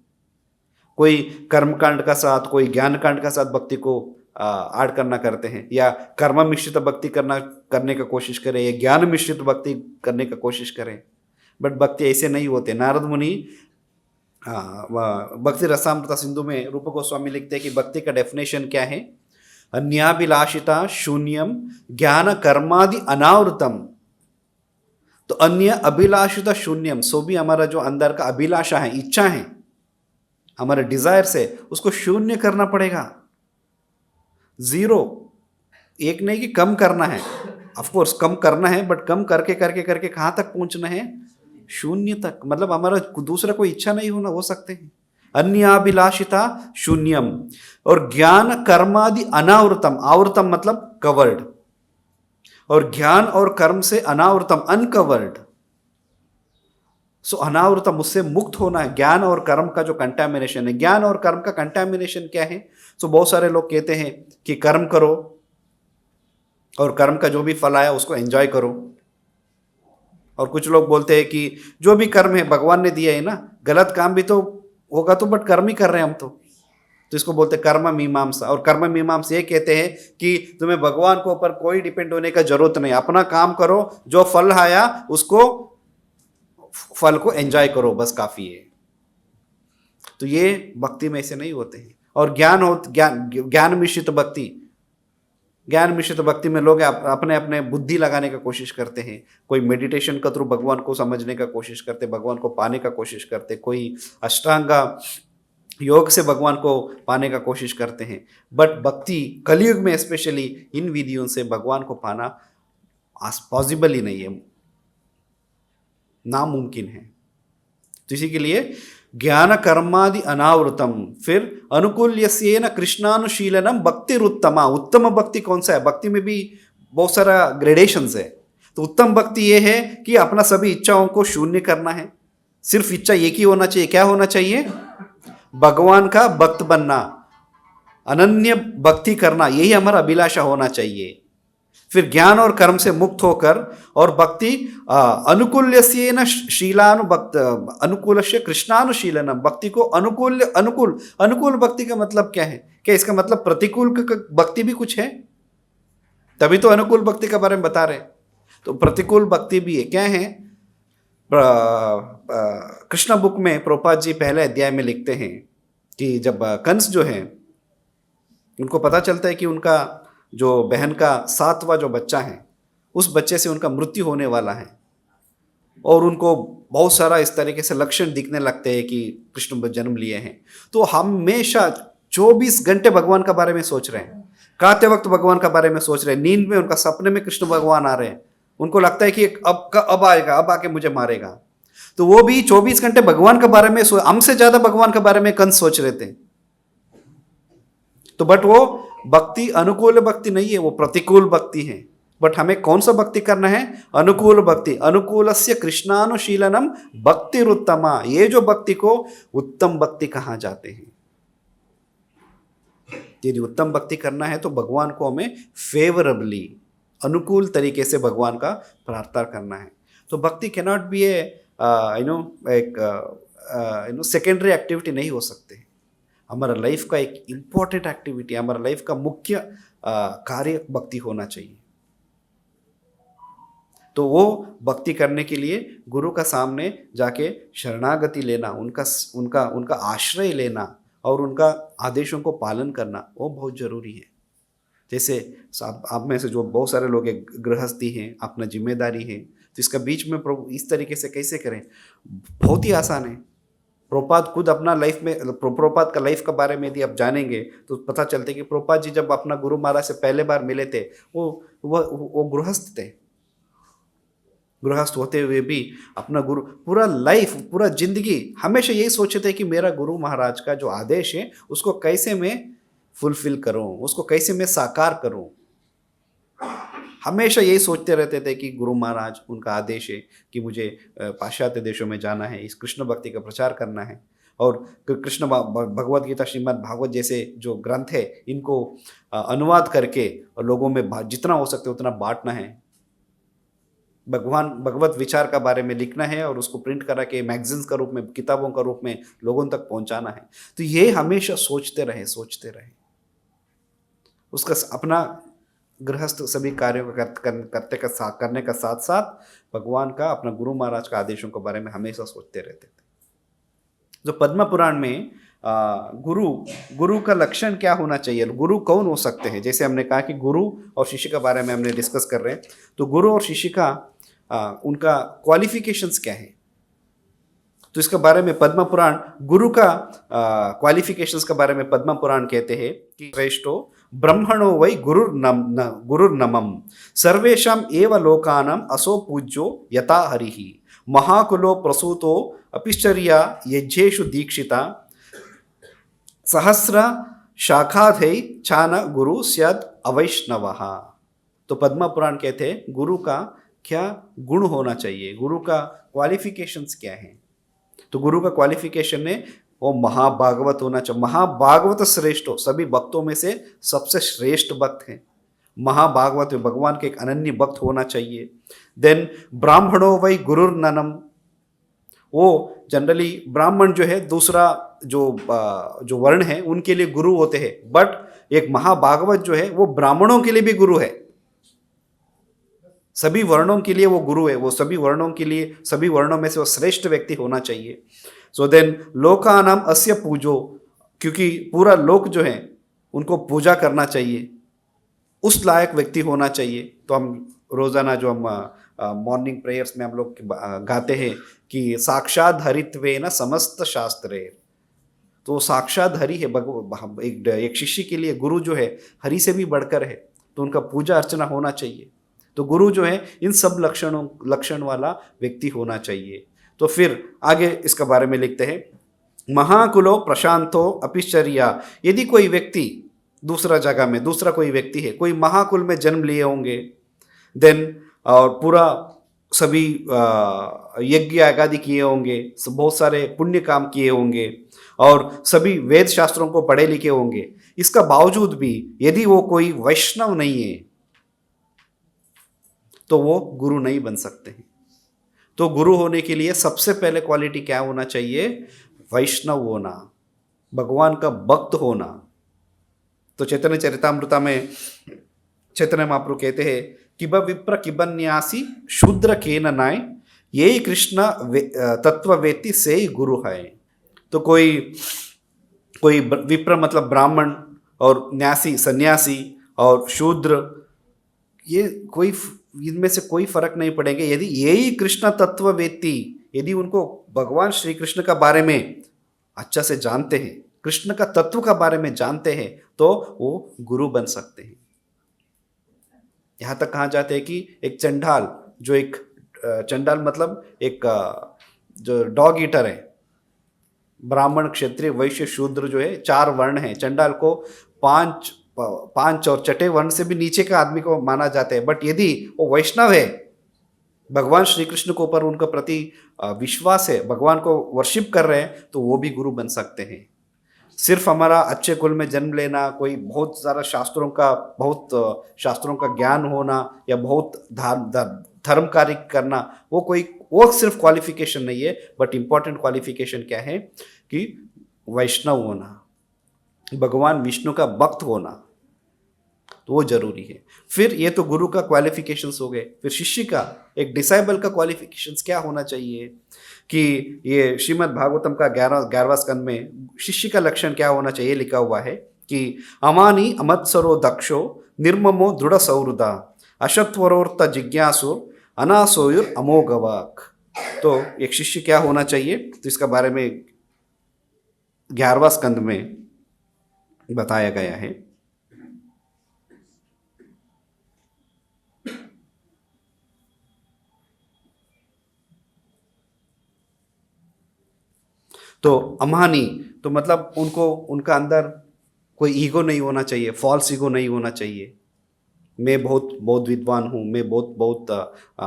कोई कर्मकांड का साथ, कोई ज्ञान कांड का साथ भक्ति को ऐड करना करते हैं, या कर्म मिश्रित भक्ति करने का कोशिश करें, या ज्ञान मिश्रित भक्ति करने का कोशिश करें। बट भक्ति ऐसे नहीं होते। नारद मुनि भक्ति रसामृता सिंधु में रूप गोस्वामी लिखते हैं कि भक्ति का डेफिनेशन क्या है, अन्याभिलाषिता शून्यम ज्ञान कर्मादि अनावृतम। तो अन्य अभिलाषिता शून्यम, सो भी हमारा जो अंदर का अभिलाषा है, इच्छा है, हमारे डिजायर से, उसको शून्य करना पड़ेगा, जीरो। एक नहीं कि कम करना है, ऑफ कोर्स कम करना है, बट कम करके करके करके कहां तक पहुंचना है, शून्य तक। मतलब हमारा दूसरा कोई इच्छा नहीं हो सकते हैं। अन्याभिलाषिता शून्यम, और ज्ञान कर्मादि अनावृतम, आवृतम मतलब कवर्ड, और ज्ञान और कर्म से अनावृतम अनकवर्ड। सो अनावृतम, उससे मुक्त होना है। ज्ञान और कर्म का जो कंटामिनेशन है, ज्ञान और कर्म का कंटामिनेशन क्या है। सो बहुत सारे लोग कहते हैं कि कर्म करो और कर्म का जो भी फल आया उसको एंजॉय करो, और कुछ लोग बोलते हैं कि जो भी कर्म है भगवान ने दिया है ना, गलत काम भी तो होगा तो बट कर्म ही कर रहे हैं हम तो इसको बोलते हैं कर्म मीमांसा। और कर्म मीमांसा ये कहते हैं कि तुम्हें भगवान के ऊपर कोई डिपेंड होने का जरूरत नहीं, अपना काम करो, जो फल आया उसको फल को एंजॉय करो, बस काफी है। तो ये भक्ति में ऐसे नहीं होते हैं। और ज्ञान मिश्रित भक्ति, ज्ञान मिश्रित भक्ति में लोग अपने अपने बुद्धि लगाने का कोशिश करते हैं। कोई मेडिटेशन के थ्रू भगवान को समझने का कोशिश करते, भगवान को पाने का कोशिश करते, कोई अष्टांगा योग से भगवान को पाने का कोशिश करते हैं। बट भक्ति कलयुग में स्पेशली इन विधियों से भगवान को पाना पॉसिबल ही नहीं है, नामुमकिन है। तो इसी के लिए ज्ञान कर्मादि अनावृतम, फिर अनुकूल्यस्येन कृष्णानुशीलनम भक्तिरुत्तमा। उत्तम भक्ति कौन सा है, भक्ति में भी बहुत सारा ग्रेडेशंस है। तो उत्तम भक्ति ये है कि अपना सभी इच्छाओं को शून्य करना है, सिर्फ इच्छा एक ही होना चाहिए। क्या होना चाहिए, भगवान का भक्त बनना, अनन्य भक्ति करना, यही हमारा अभिलाषा होना चाहिए। फिर ज्ञान और कर्म से मुक्त होकर, और भक्ति अनुकूल्यस्येन शीलानुभक्त अनुकूलस्य कृष्णानुशीलनम, भक्ति को अनुकूल भक्ति का मतलब क्या है, क्या इसका मतलब प्रतिकूल भक्ति भी कुछ है, तभी तो अनुकूल भक्ति के बारे में बता रहे हैं। तो प्रतिकूल भक्ति भी है, क्या है। कृष्ण बुक में प्रभुपाद जी पहले अध्याय में लिखते हैं कि जब कंस जो है, उनको पता चलता है कि उनका जो बहन का 7वां जो बच्चा है, उस बच्चे से उनका मृत्यु होने वाला है। और उनको बहुत सारा इस तरीके से लक्षण दिखने लगते हैं कि कृष्ण जन्म लिए हैं, तो हमेशा 24 घंटे भगवान का बारे में सोच रहे हैं, खाते वक्त भगवान का बारे में सोच रहे हैं, नींद में उनका सपने में कृष्ण भगवान आ रहे हैं, उनको लगता है कि अब आएगा, अब आके मुझे मारेगा। तो वो भी 24 घंटे भगवान के बारे में हमसे ज्यादा भगवान के बारे में कंस सोच रहे थे। तो बट वो भक्ति अनुकूल भक्ति नहीं है, वो प्रतिकूल भक्ति है। बट हमें कौन सा भक्ति करना है? अनुकूल भक्ति। अनुकूलस्य कृष्णानुशीलनम भक्तिरुत्तमा, ये जो भक्ति को उत्तम भक्ति कहा जाते हैं। यदि उत्तम भक्ति करना है तो भगवान को हमें फेवरेबली, अनुकूल तरीके से भगवान का प्रार्थना करना है। तो भक्ति कैनॉट बी एक सेकेंडरी एक्टिविटी नहीं हो सकते। हमारा लाइफ का एक इम्पोर्टेंट एक्टिविटी, हमारा लाइफ का मुख्य कार्य भक्ति होना चाहिए। तो वो भक्ति करने के लिए गुरु का सामने जाके शरणागति लेना, उनका आश्रय लेना और उनका आदेशों को पालन करना, वो बहुत ज़रूरी है। जैसे आप में से जो बहुत सारे लोग गृहस्थी हैं, अपना जिम्मेदारी है, तो इसका बीच में इस तरीके से कैसे करें? बहुत ही आसान है। प्रभुपाद खुद अपना लाइफ में, प्रभुपाद का लाइफ के बारे में यदि आप जानेंगे तो पता चलता है कि प्रभुपाद जी जब अपना गुरु महाराज से पहले बार मिले थे, वो गृहस्थ थे। गृहस्थ होते हुए भी अपना गुरु, पूरा लाइफ, पूरा जिंदगी हमेशा यही सोचते थे कि मेरा गुरु महाराज का जो आदेश है उसको कैसे मैं फुलफिल करूं, उसको कैसे मैं साकार करूं। हमेशा यही सोचते रहते थे कि गुरु महाराज, उनका आदेश है कि मुझे पाश्चात्य देशों में जाना है, इस कृष्ण भक्ति का प्रचार करना है, और कृष्ण भगवद गीता, श्रीमद् भागवत जैसे जो ग्रंथ है, इनको अनुवाद करके और लोगों में जितना हो सकते उतना बांटना है। भगवत विचार का बारे में लिखना है और उसको प्रिंट करा के मैगजीन्स का रूप में, किताबों का रूप में लोगों तक पहुंचाना है। तो ये हमेशा सोचते रहे। उसका अपना गृहस्थ सभी कार्यों को करने का साथ साथ भगवान का, अपना गुरु महाराज का आदेशों के बारे में हमेशा सोचते रहते थे। जो पद्म पुराण में गुरु का लक्षण क्या होना चाहिए, गुरु कौन हो सकते हैं, जैसे हमने कहा कि गुरु और शिष्य के बारे में हमने डिस्कस कर रहे हैं। तो गुरु और शिष्य का उनका क्वालिफिकेशंस क्या है, तो इसके बारे में पद्म पुराण, गुरु का क्वालिफिकेशंस के बारे में पद्म पुराण कहते हैं कि श्रेष्ठो ब्रह्मणो वै गुरुर्नमम सर्वेषाम एव लोकानाम असो पूज्यो यथा हरिः महाकुलो प्रसूतो अपिश्चर्या यज्ञेषु दीक्षिता सहस्र शाखाधै चान गुरु स्यात् अवैष्णवः। तो पद्म पुराण कहते हैं गुरु का क्या गुण होना चाहिए, गुरु का क्वालिफिकेशंस क्या है। तो गुरु का क्वालिफिकेशन है वो महाभागवत होना चाहिए। महाभागवत श्रेष्ठ हो, सभी भक्तों में से सबसे श्रेष्ठ भक्त है महाभागवत, भगवान के एक अनन्य भक्त होना चाहिए। देन ब्राह्मणो वै गुरुर्ननम, वो जनरली ब्राह्मण जो है, दूसरा जो वर्ण है उनके लिए गुरु होते हैं, बट एक महाभागवत जो है वो ब्राह्मणों के लिए भी गुरु है। सभी वर्णों के लिए वो गुरु है, वो सभी वर्णों के लिए, सभी वर्णों में से वो श्रेष्ठ व्यक्ति होना चाहिए। सो देन लोकानाम अस्य पूजो, क्योंकि पूरा लोक जो है उनको पूजा करना चाहिए, उस लायक व्यक्ति होना चाहिए। तो हम रोजाना जो हम मॉर्निंग प्रेयर्स में हम लोग गाते हैं कि साक्षात हरित्वेन समस्त शास्त्रे, तो साक्षात हरि है। एक शिष्य के लिए गुरु जो है हरि से भी बढ़कर है, तो उनका पूजा अर्चना होना चाहिए। तो गुरु जो है इन सब लक्षण वाला व्यक्ति होना चाहिए। तो फिर आगे इसका बारे में लिखते हैं, महाकुलो प्रशांतो अपिश्चर्या, यदि कोई व्यक्ति दूसरा जगह में, दूसरा कोई व्यक्ति है, कोई महाकुल में जन्म लिए होंगे, देन और पूरा सभी यज्ञ आदि किए होंगे, बहुत सारे पुण्य काम किए होंगे और सभी वेद शास्त्रों को पढ़े लिखे होंगे, इसका बावजूद भी यदि वो कोई वैष्णव नहीं है तो वो गुरु नहीं बन सकते हैं। तो गुरु होने के लिए सबसे पहले क्वालिटी क्या होना चाहिए? वैष्णव होना, भगवान का भक्त होना। तो चैतन्य चरितामृता में चैतन्य महाप्रभु कहते हैं, किब विप्र किबन्यासी शूद्र केन नाय, यही कृष्ण तत्ववेत्ति से ही गुरु है। तो कोई विप्र मतलब ब्राह्मण, और न्यासी सन्यासी, और शूद्र, ये कोई इनमें से कोई फर्क नहीं पड़ेंगे यदि यही कृष्ण तत्व वेत्ती, यदि उनको भगवान श्री कृष्ण का बारे में अच्छा से जानते हैं, कृष्ण का तत्व का बारे में जानते हैं, तो वो गुरु बन सकते हैं। यहां तक कहा जाते हैं कि एक चंडाल, जो एक चंडाल मतलब एक जो डॉग ईटर है, ब्राह्मण क्षत्रिय वैश्य शूद्र जो है 4 वर्ण है, चंडाल को 5 और छठे वर्ण से भी नीचे का आदमी को माना जाता है। बट यदि वो वैष्णव है, भगवान श्री कृष्ण के ऊपर उनका प्रति विश्वास है, भगवान को वर्शिप कर रहे हैं, तो वो भी गुरु बन सकते हैं। सिर्फ हमारा अच्छे कुल में जन्म लेना, कोई बहुत सारा बहुत शास्त्रों का ज्ञान होना या बहुत धर्म कार्य करना, वो सिर्फ क्वालिफिकेशन नहीं है। बट इम्पॉर्टेंट क्वालिफिकेशन क्या है कि वैष्णव होना, भगवान विष्णु का भक्त होना, तो वो जरूरी है। फिर ये तो गुरु का क्वालिफिकेशंस हो गए। फिर शिष्य का, एक डिसाइबल का क्वालिफिकेशंस क्या होना चाहिए कि ये श्रीमद् भागवतम का 11वां स्कंद में शिष्य का लक्षण क्या होना चाहिए लिखा हुआ है कि अमानी अमत्सरो दक्षो निर्ममो दृढ़ सौहृदा अशत्वरोर्थ जिज्ञासु अनासोयुर अमोघवाक। तो एक शिष्य क्या होना चाहिए, तो इसका बारे में 11वां स्कंद में बताया गया है। तो अमानी तो मतलब उनका अंदर कोई ईगो नहीं होना चाहिए, फॉल्स ईगो नहीं होना चाहिए। मैं बहुत विद्वान हूँ, मैं बहुत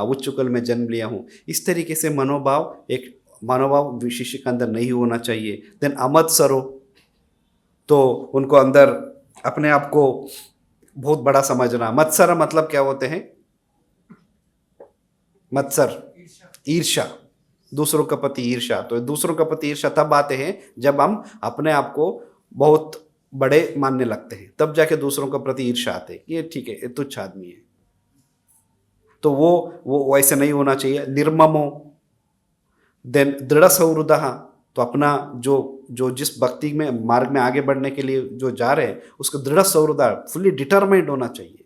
उच्च कुल में जन्म लिया हूँ, इस तरीके से मनोभाव शिष्य के अंदर नहीं होना चाहिए। देन अमत्सरो, तो उनको अंदर अपने आप को बहुत बड़ा समझना। मत्सर मतलब क्या होते हैं? मत्सर ईर्ष्या, दूसरों का प्रति ईर्ष्या। तो दूसरों का प्रति ईर्ष्या तब आते हैं जब हम अपने आप को बहुत बड़े मानने लगते हैं, तब जाके दूसरों का प्रति ईर्ष्या आते हैं। ये ठीक है, ये तुच्छ आदमी है, तो वो वैसे नहीं होना चाहिए। निर्ममो, देन दृढ़ सौहृदः, तो अपना जो जिस भक्ति में मार्ग में आगे बढ़ने के लिए जो जा रहे हैं, उसका दृढ़ सौहृद, फुल्ली डिटरमाइंड होना चाहिए,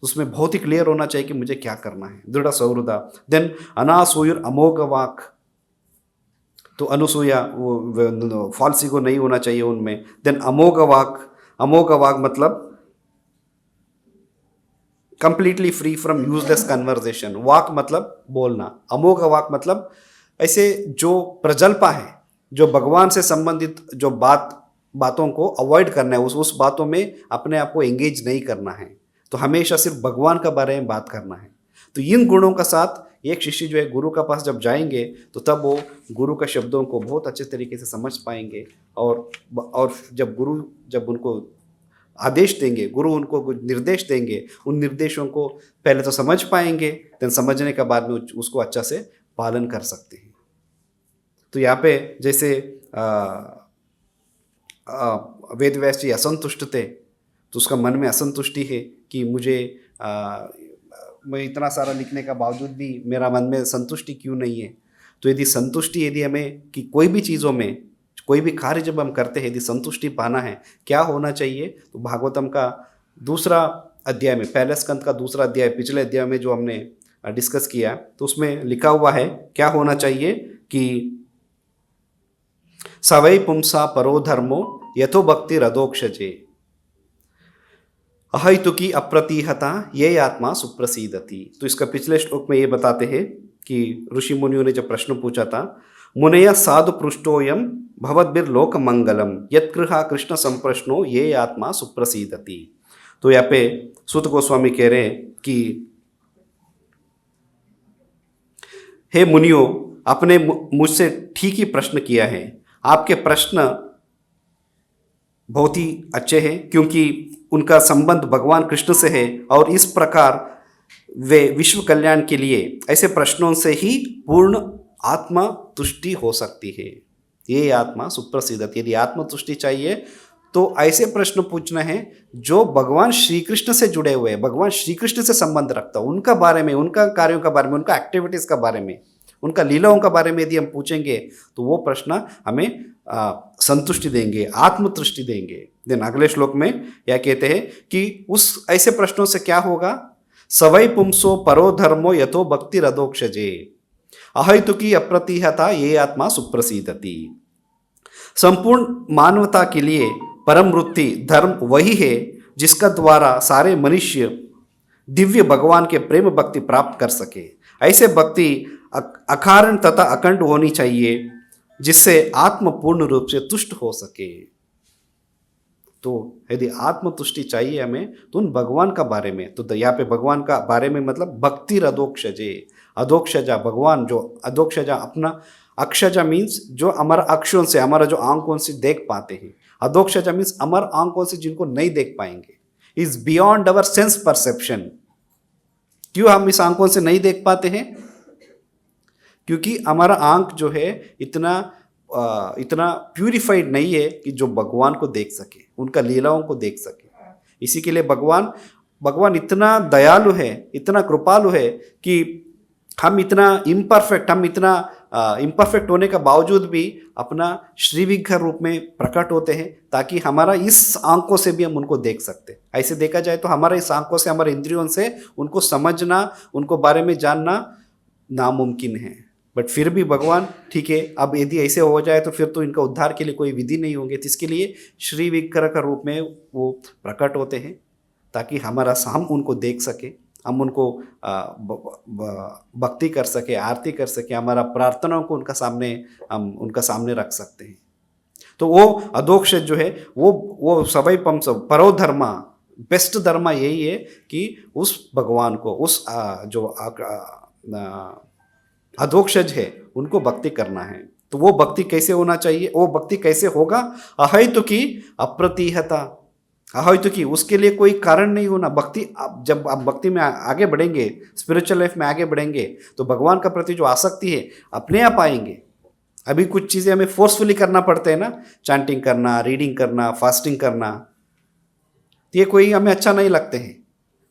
उसमें बहुत ही क्लियर होना चाहिए कि मुझे क्या करना है, दृढ़ सौहृद। देन अनासूयुर अमोघ वाक, तो अनुसूया वो फॉल्स ईगो नहीं होना चाहिए उनमें। देन अमोघ वाक मतलब completely free from useless conversation. वाक मतलब बोलना, अमोघ वाक मतलब ऐसे जो प्रजल्पा है, जो भगवान से संबंधित जो बातों को अवॉइड करना है, उस बातों में अपने आप को एंगेज नहीं करना है, तो हमेशा सिर्फ भगवान के बारे में बात करना है। तो इन गुणों का साथ एक शिष्य जो है गुरु का पास जब जाएंगे, तो तब वो गुरु का शब्दों को बहुत अच्छे तरीके से समझ पाएंगे। और जब उनको आदेश देंगे, गुरु उनको कुछ निर्देश देंगे, उन निर्देशों को पहले तो समझ पाएंगे, देन समझने के बाद में उसको अच्छा से पालन कर सकते हैं। तो यहाँ पे जैसे वेद व्यास जी असंतुष्ट थे, तो उसका मन में असंतुष्टि है कि मैं इतना सारा लिखने का बावजूद भी मेरा मन में संतुष्टि क्यों नहीं है। तो यदि हमें कि कोई भी चीज़ों में, कोई भी कार्य जब हम करते हैं, यदि संतुष्टि पाना है, क्या होना चाहिए? तो भागवतम का दूसरा अध्याय में, पहले स्कंद का दूसरा अध्याय, पिछले अध्याय में जो हमने डिस्कस किया, तो उसमें लिखा हुआ है क्या होना चाहिए कि सवै पुंसा परो धर्मो यथो भक्ति रदोक्षजे अहैतुकी अप्रतिहता ये आत्मा सुप्रसीदति। तो इसका पिछले श्लोक में ये बताते हैं कि ऋषि मुनियों ने जब प्रश्न पूछा था, मुनय साधु पृष्ठोयम भवद्भिर लोक मंगलम यत्कृहा कृष्ण संप्रश्नो ये आत्मा सुप्रसीदति। तो यहाँ पे सूत गोस्वामी कह रहे हैं कि हे मुनियों, आपने मुझसे ठीक ही प्रश्न किया है, आपके प्रश्न बहुत ही अच्छे हैं, क्योंकि उनका संबंध भगवान कृष्ण से है, और इस प्रकार वे विश्व कल्याण के लिए ऐसे प्रश्नों से ही पूर्ण आत्मा तुष्टि हो सकती है। ये आत्मा सुप्रसिद्ध, यदि आत्म तुष्टि चाहिए तो ऐसे प्रश्न पूछना है जो भगवान श्री कृष्ण से जुड़े हुए हैं, भगवान श्री कृष्ण से संबंध रखता है, उनका बारे में, उनका कार्यों का बारे में, उनका एक्टिविटीज का बारे में, उनका लीलाओं का बारे में यदि हम पूछेंगे, तो वो प्रश्न हमें संतुष्टि देंगे, आत्मतुष्टि देंगे। देन अगले श्लोक में यह कहते हैं कि उस ऐसे प्रश्नों से क्या होगा? सवै पुंसो परो धर्मो यथो भक्ति रदोक्षजे अहैतुकी अप्रतिहता ये आत्मा सुप्रसीदति। संपूर्ण मानवता के लिए परम वृत्ति धर्म वही है जिसका द्वारा सारे मनुष्य दिव्य भगवान के प्रेम भक्ति प्राप्त कर सके। ऐसे भक्ति अकारण तथा अखंड होनी चाहिए जिससे आत्म पूर्ण रूप से तुष्ट हो सके। तो यदि आत्मतुष्टि चाहिए हमें तो उन भगवान का बारे में, तो यहाँ पे भगवान का बारे में मतलब भक्ति अधोक्षजे, अधोक्षजा भगवान जो अधोक्षजा अपना, अक्षजा मीन्स जो हमारा अक्षों से, हमारा जो आंखों से देख पाते हैं, अधोक्षजा मीन्स हमारा आंखों से जिनको नहीं देख पाएंगे, is beyond our sense perception. क्यों हम इस आंखों से नहीं देख पाते हैं? क्योंकि हमारा आंख जो है इतना प्यूरिफाइड नहीं है कि जो भगवान को देख सके, उनका लीलाओं को देख सके। इसी के लिए भगवान इतना दयालु है, इतना कृपालु है कि हम इतना इम्परफेक्ट होने के बावजूद भी अपना श्रीविग्रह रूप में प्रकट होते हैं ताकि हमारा इस आंखों से भी हम उनको देख सकते। ऐसे देखा जाए तो हमारा इस आंखों से, हमारे इंद्रियों से उनको समझना, उनको बारे में जानना नामुमकिन है। बट फिर भी भगवान, ठीक है, अब यदि ऐसे हो जाए तो फिर तो इनका उद्धार के लिए कोई विधि नहीं होंगे, तो इसके लिए श्री विग्रह का रूप में वो प्रकट होते हैं ताकि हम उनको देख सके, हम उनको भक्ति कर सके, आरती कर सके, हमारा प्रार्थनाओं को हम उनका सामने रख सकते हैं। तो वो अधोक्षज जो है वो सवै पुंसो परो धर्मा, बेस्ट धर्म यही है कि उस भगवान को, उस जो अधोक्षज है उनको भक्ति करना है। तो वो भक्ति कैसे होना चाहिए, वो भक्ति कैसे होगा? अहैतुकी अप्रतिहता, अहैतुकी उसके लिए कोई कारण नहीं होना। भक्ति, जब आप भक्ति में आगे बढ़ेंगे, स्पिरिचुअल लाइफ में आगे बढ़ेंगे तो भगवान का प्रति जो आसक्ति है अपने आप आएंगे। अभी कुछ चीज़ें हमें फोर्सफुली करना पड़ते हैं ना, चैंटिंग करना, रीडिंग करना, फास्टिंग करना, तो ये कोई हमें अच्छा नहीं लगते हैं।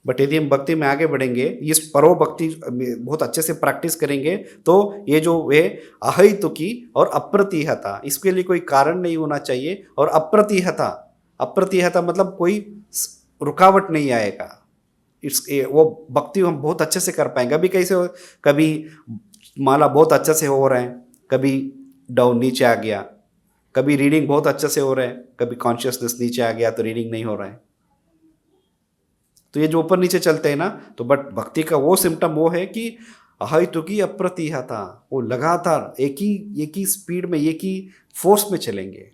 बट यदि हम भक्ति में आगे बढ़ेंगे, इस परो भक्ति बहुत अच्छे से प्रैक्टिस करेंगे तो ये जो वे अहैतुकी और अप्रतिहता, इसके लिए कोई कारण नहीं होना चाहिए। और अप्रतिहता मतलब कोई रुकावट नहीं आएगा, वो भक्ति हम बहुत अच्छे से कर पाएंगे। अभी कैसे कभी माला बहुत अच्छे से हो रहा है, कभी डाउन नीचे आ गया, कभी रीडिंग बहुत अच्छे से हो रहा है, कभी कॉन्शियसनेस नीचे आ गया तो रीडिंग नहीं हो रहा है। तो ये जो ऊपर नीचे चलते हैं ना, तो बट भक्ति का वो सिम्टम वो है कि अहैतुकी अप्रतिहता, वो लगातार एक ही स्पीड में, एक ही फोर्स में चलेंगे।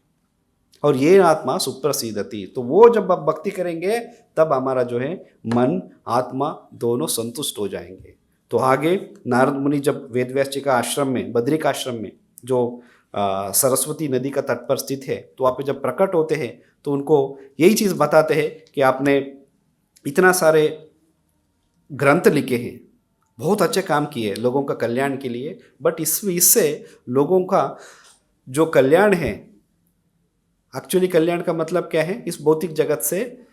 और ये आत्मा सुप्रसीदति, तो वो जब आप भक्ति करेंगे तब हमारा जो है मन आत्मा दोनों संतुष्ट हो जाएंगे। तो आगे नारद मुनि जब वेदव्यास जी का आश्रम में, बद्रिक आश्रम में जो सरस्वती नदी का तट पर स्थित है, तो वहाँ पे जब प्रकट होते हैं तो उनको यही चीज़ बताते हैं कि आपने इतना सारे ग्रंथ लिखे हैं, बहुत अच्छे काम किए लोगों का कल्याण के लिए, बट इससे लोगों का जो कल्याण है, एक्चुअली कल्याण का मतलब क्या है? इस भौतिक जगत से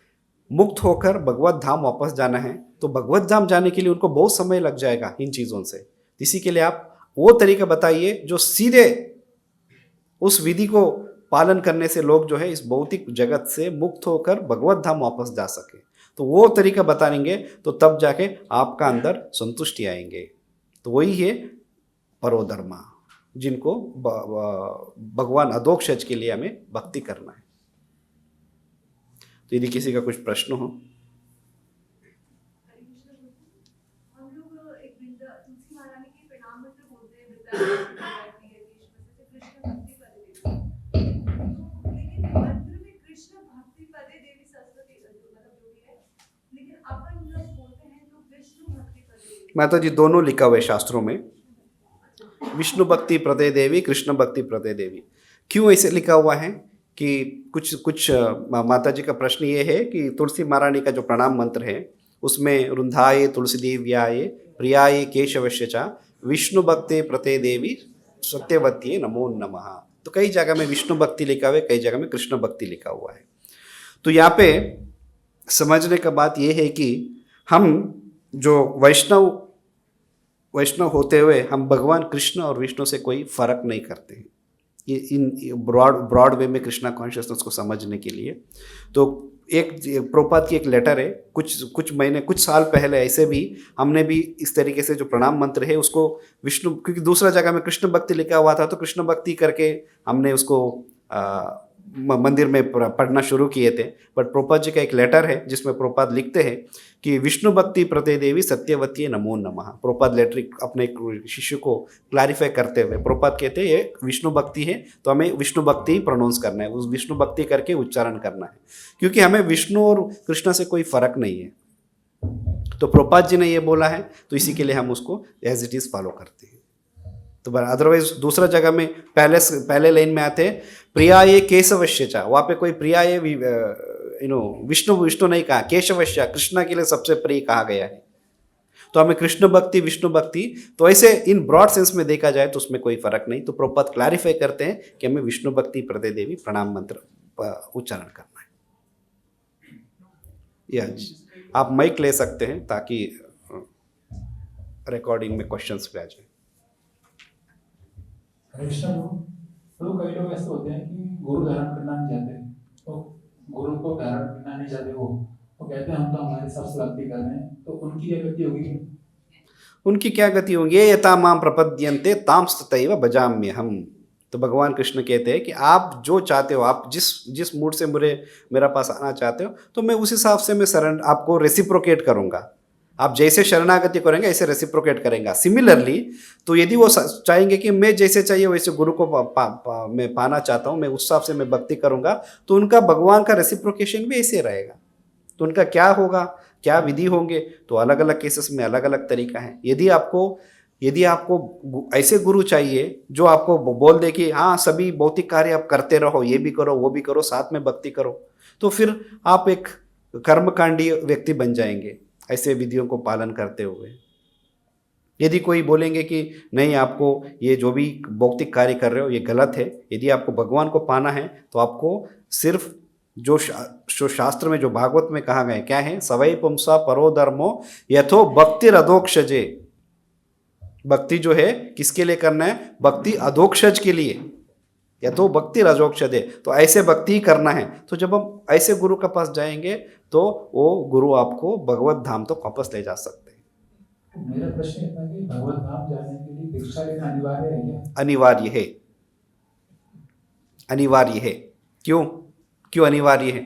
मुक्त होकर भगवत धाम वापस जाना है। तो भगवत धाम जाने के लिए उनको बहुत समय लग जाएगा इन चीज़ों से। इसी के लिए आप वो तरीका बताइए जो सीधे उस विधि को पालन करने से लोग जो है इस भौतिक जगत से मुक्त होकर भगवत धाम वापस जा सके। तो वो तरीका बताएंगे तो तब जाके आपका अंदर संतुष्टि आएंगे। तो वही है परोधर्मा, जिनको भगवान अधोक्षज के लिए हमें भक्ति करना है। तो यदि किसी का कुछ प्रश्न हो। हम लोग एक तुलसी महारानी के प्रणाम मंत्र बोलते हैं, लेकिन मंत्र में कृष्ण भक्ति पदे देवी सरस्वती मतलब जो भी है, लेकिन अपन लोग बोलते हैं तो विष्णु भक्ति पदे देवी। माता जी दोनों लिखा हुआ है शास्त्रों में, विष्णु भक्ति प्रदे देवी, कृष्ण भक्ति प्रदे देवी। क्यों ऐसे लिखा हुआ है कि कुछ माता जी का प्रश्न ये है कि तुलसी महारानी का जो प्रणाम मंत्र है उसमें रुंधाये तुलसी देव्याये प्रियाये केशवस्य च विष्णु भक्ति प्रते देवी सत्यवती नमो नमः। तो कई जगह में विष्णु भक्ति लिखा हुआ है, कई जगह में कृष्ण भक्ति लिखा हुआ है। तो यहाँ पे समझने का बात यह है कि हम जो वैष्णव होते हुए हम भगवान कृष्ण और विष्णु से कोई फर्क नहीं करते हैं। ये इन ब्रॉड वे में कृष्णा कॉन्शियसनेस को समझने के लिए, तो एक प्रभुपाद की एक लेटर है, कुछ महीने कुछ साल पहले ऐसे भी हमने भी इस तरीके से जो प्रणाम मंत्र है उसको विष्णु, क्योंकि दूसरा जगह में कृष्ण भक्ति लिखा हुआ था तो कृष्ण भक्ति करके हमने उसको मंदिर में पढ़ना शुरू किए थे। बट प्रभुपाद जी का एक लेटर है जिसमें प्रभुपाद लिखते हैं कि विष्णु भक्ति प्रते देवी सत्यवती नमो नमः। प्रभुपाद लेटर अपने एक शिष्य को क्लैरिफाई करते हुए प्रभुपाद कहते हैं ये विष्णु भक्ति है तो हमें विष्णु भक्ति ही प्रोनाउंस करना है, उस विष्णु भक्ति करके उच्चारण करना है, क्योंकि हमें विष्णु और कृष्ण से कोई फर्क नहीं है। तो प्रभुपाद जी ने ये बोला है तो इसी के लिए हम उसको एज इट इज फॉलो करते हैं। तो अदरवाइज दूसरा जगह में पहले लाइन में आते हैं प्रियाये केशवश्य, वहाँ पे कोई प्रियाये विष्णु नहीं कहा, केशवश्य कृष्णा के लिए सबसे प्रिय कहा गया है। तो हमें कृष्ण भक्ति विष्णु भक्ति तो ऐसे इन ब्रॉड सेंस में देखा जाए तो उसमें कोई फर्क नहीं। तो प्रभुपाद क्लैरिफाई करते हैं कि हमें विष्णु भक्ति प्रदे देवी प्रणाम मंत्र उच्चारण करना है। या आप माइक ले सकते हैं ताकि रिकॉर्डिंग में क्वेश्चंस पे आ जाए। तो कई लोग ऐसे होते हैं कि गुरु धारण करना नहीं चाहते, तो गुरु को धारण करना नहीं चाहते वो तो कहते हैं हम तो हमारे हिसाब से भक्ति कर रहे हैं, तो उनकी क्या गति होगी? उनकी क्या गति होगी? ये यथा माम प्रपद्यन्ते ताम तथैव भजाम्य हम। तो भगवान कृष्ण कहते हैं कि आप जो चाहते हो, आप जिस मूड से मेरा पास आना चाहते हो तो मैं उस हिसाब से मैं शरण आपको रेसिप्रोकेट करूँगा। आप जैसे शरणागति करेंगे ऐसे रेसिप्रोकेट करेंगे। सिमिलरली तो यदि वो चाहेंगे कि मैं जैसे चाहिए वैसे गुरु को मैं पाना चाहता हूँ, मैं उस हिसाब से मैं भक्ति करूँगा, तो उनका भगवान का रेसिप्रोकेशन भी ऐसे रहेगा। तो उनका क्या होगा, क्या विधि होंगे, तो अलग अलग केसेस में अलग अलग तरीका है। यदि आपको ऐसे गुरु चाहिए जो आपको बोल दे कि हाँ सभी भौतिक कार्य आप करते रहो, ये भी करो वो भी करो, साथ में भक्ति करो, तो फिर आप एक कर्मकांडी व्यक्ति बन जाएंगे ऐसे विधियों को पालन करते हुए। यदि कोई बोलेंगे कि नहीं आपको ये जो भी भौतिक कार्य कर रहे हो ये गलत है, यदि आपको भगवान को पाना है तो आपको सिर्फ जो शास्त्र में जो भागवत में कहा गया क्या है, सवै पुंसा परो धर्मो यथो भक्ति अधोक्षजे। भक्ति जो है किसके लिए करना है? भक्ति अधोक्षज के लिए, यथो भक्ति अधोक्षजे, तो ऐसे भक्ति ही करना है। तो जब हम ऐसे गुरु के पास जाएंगे तो वो गुरु आपको भगवत धाम तो वापस ले जा सकते हैं। मेरा प्रश्न इतना कि भगवत धाम जाने के लिए दीक्षा लेना अनिवार्य है क्या? अनिवार्य है, अनिवार्य है। क्यों अनिवार्य है?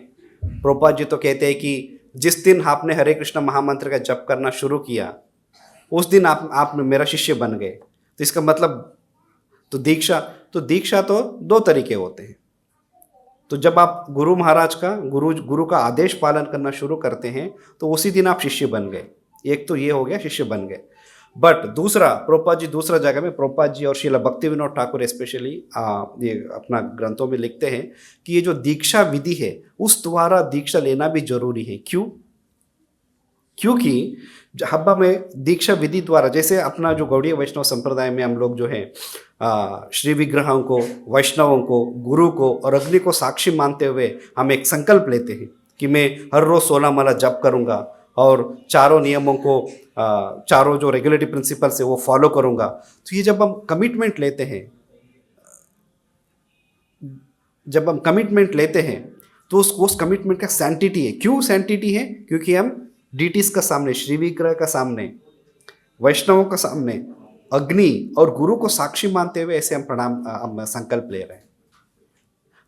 प्रभुपाद जी तो कहते हैं कि जिस दिन आपने हरे कृष्ण महामंत्र का जप करना शुरू किया उस दिन आप मेरा शिष्य बन गए। तो इसका मतलब तो दीक्षा तो दो तरीके होते हैं। तो जब आप गुरु महाराज का गुरु का आदेश पालन करना शुरू करते हैं तो उसी दिन आप शिष्य बन गए। एक तो ये हो गया, शिष्य बन गए। बट दूसरा, प्रभुपाद जी दूसरा जगह में, प्रभुपाद जी और श्रील भक्ति विनोद ठाकुर स्पेशली ये अपना ग्रंथों में लिखते हैं कि ये जो दीक्षा विधि है उस द्वारा दीक्षा लेना भी जरूरी है। क्योंकि हब्बा में दीक्षा विधि द्वारा, जैसे अपना जो गौड़ीय वैष्णव संप्रदाय में हम लोग जो है श्री विग्रहों को, वैष्णवों को, गुरु को और अग्नि को साक्षी मानते हुए हम एक संकल्प लेते हैं कि मैं हर रोज 16 माला जप करूँगा और चारों नियमों को, चारों जो रेगुलेटरी प्रिंसिपल्स है वो फॉलो करूँगा। तो ये जब हम कमिटमेंट लेते हैं तो उस कमिटमेंट का सैंटिटी है। क्यों सैंटिटी है? क्योंकि हम डीटीज का सामने, श्री विग्रह का सामने, वैष्णवों का सामने, अग्नि और गुरु को साक्षी मानते हुए ऐसे हम संकल्प ले रहे हैं,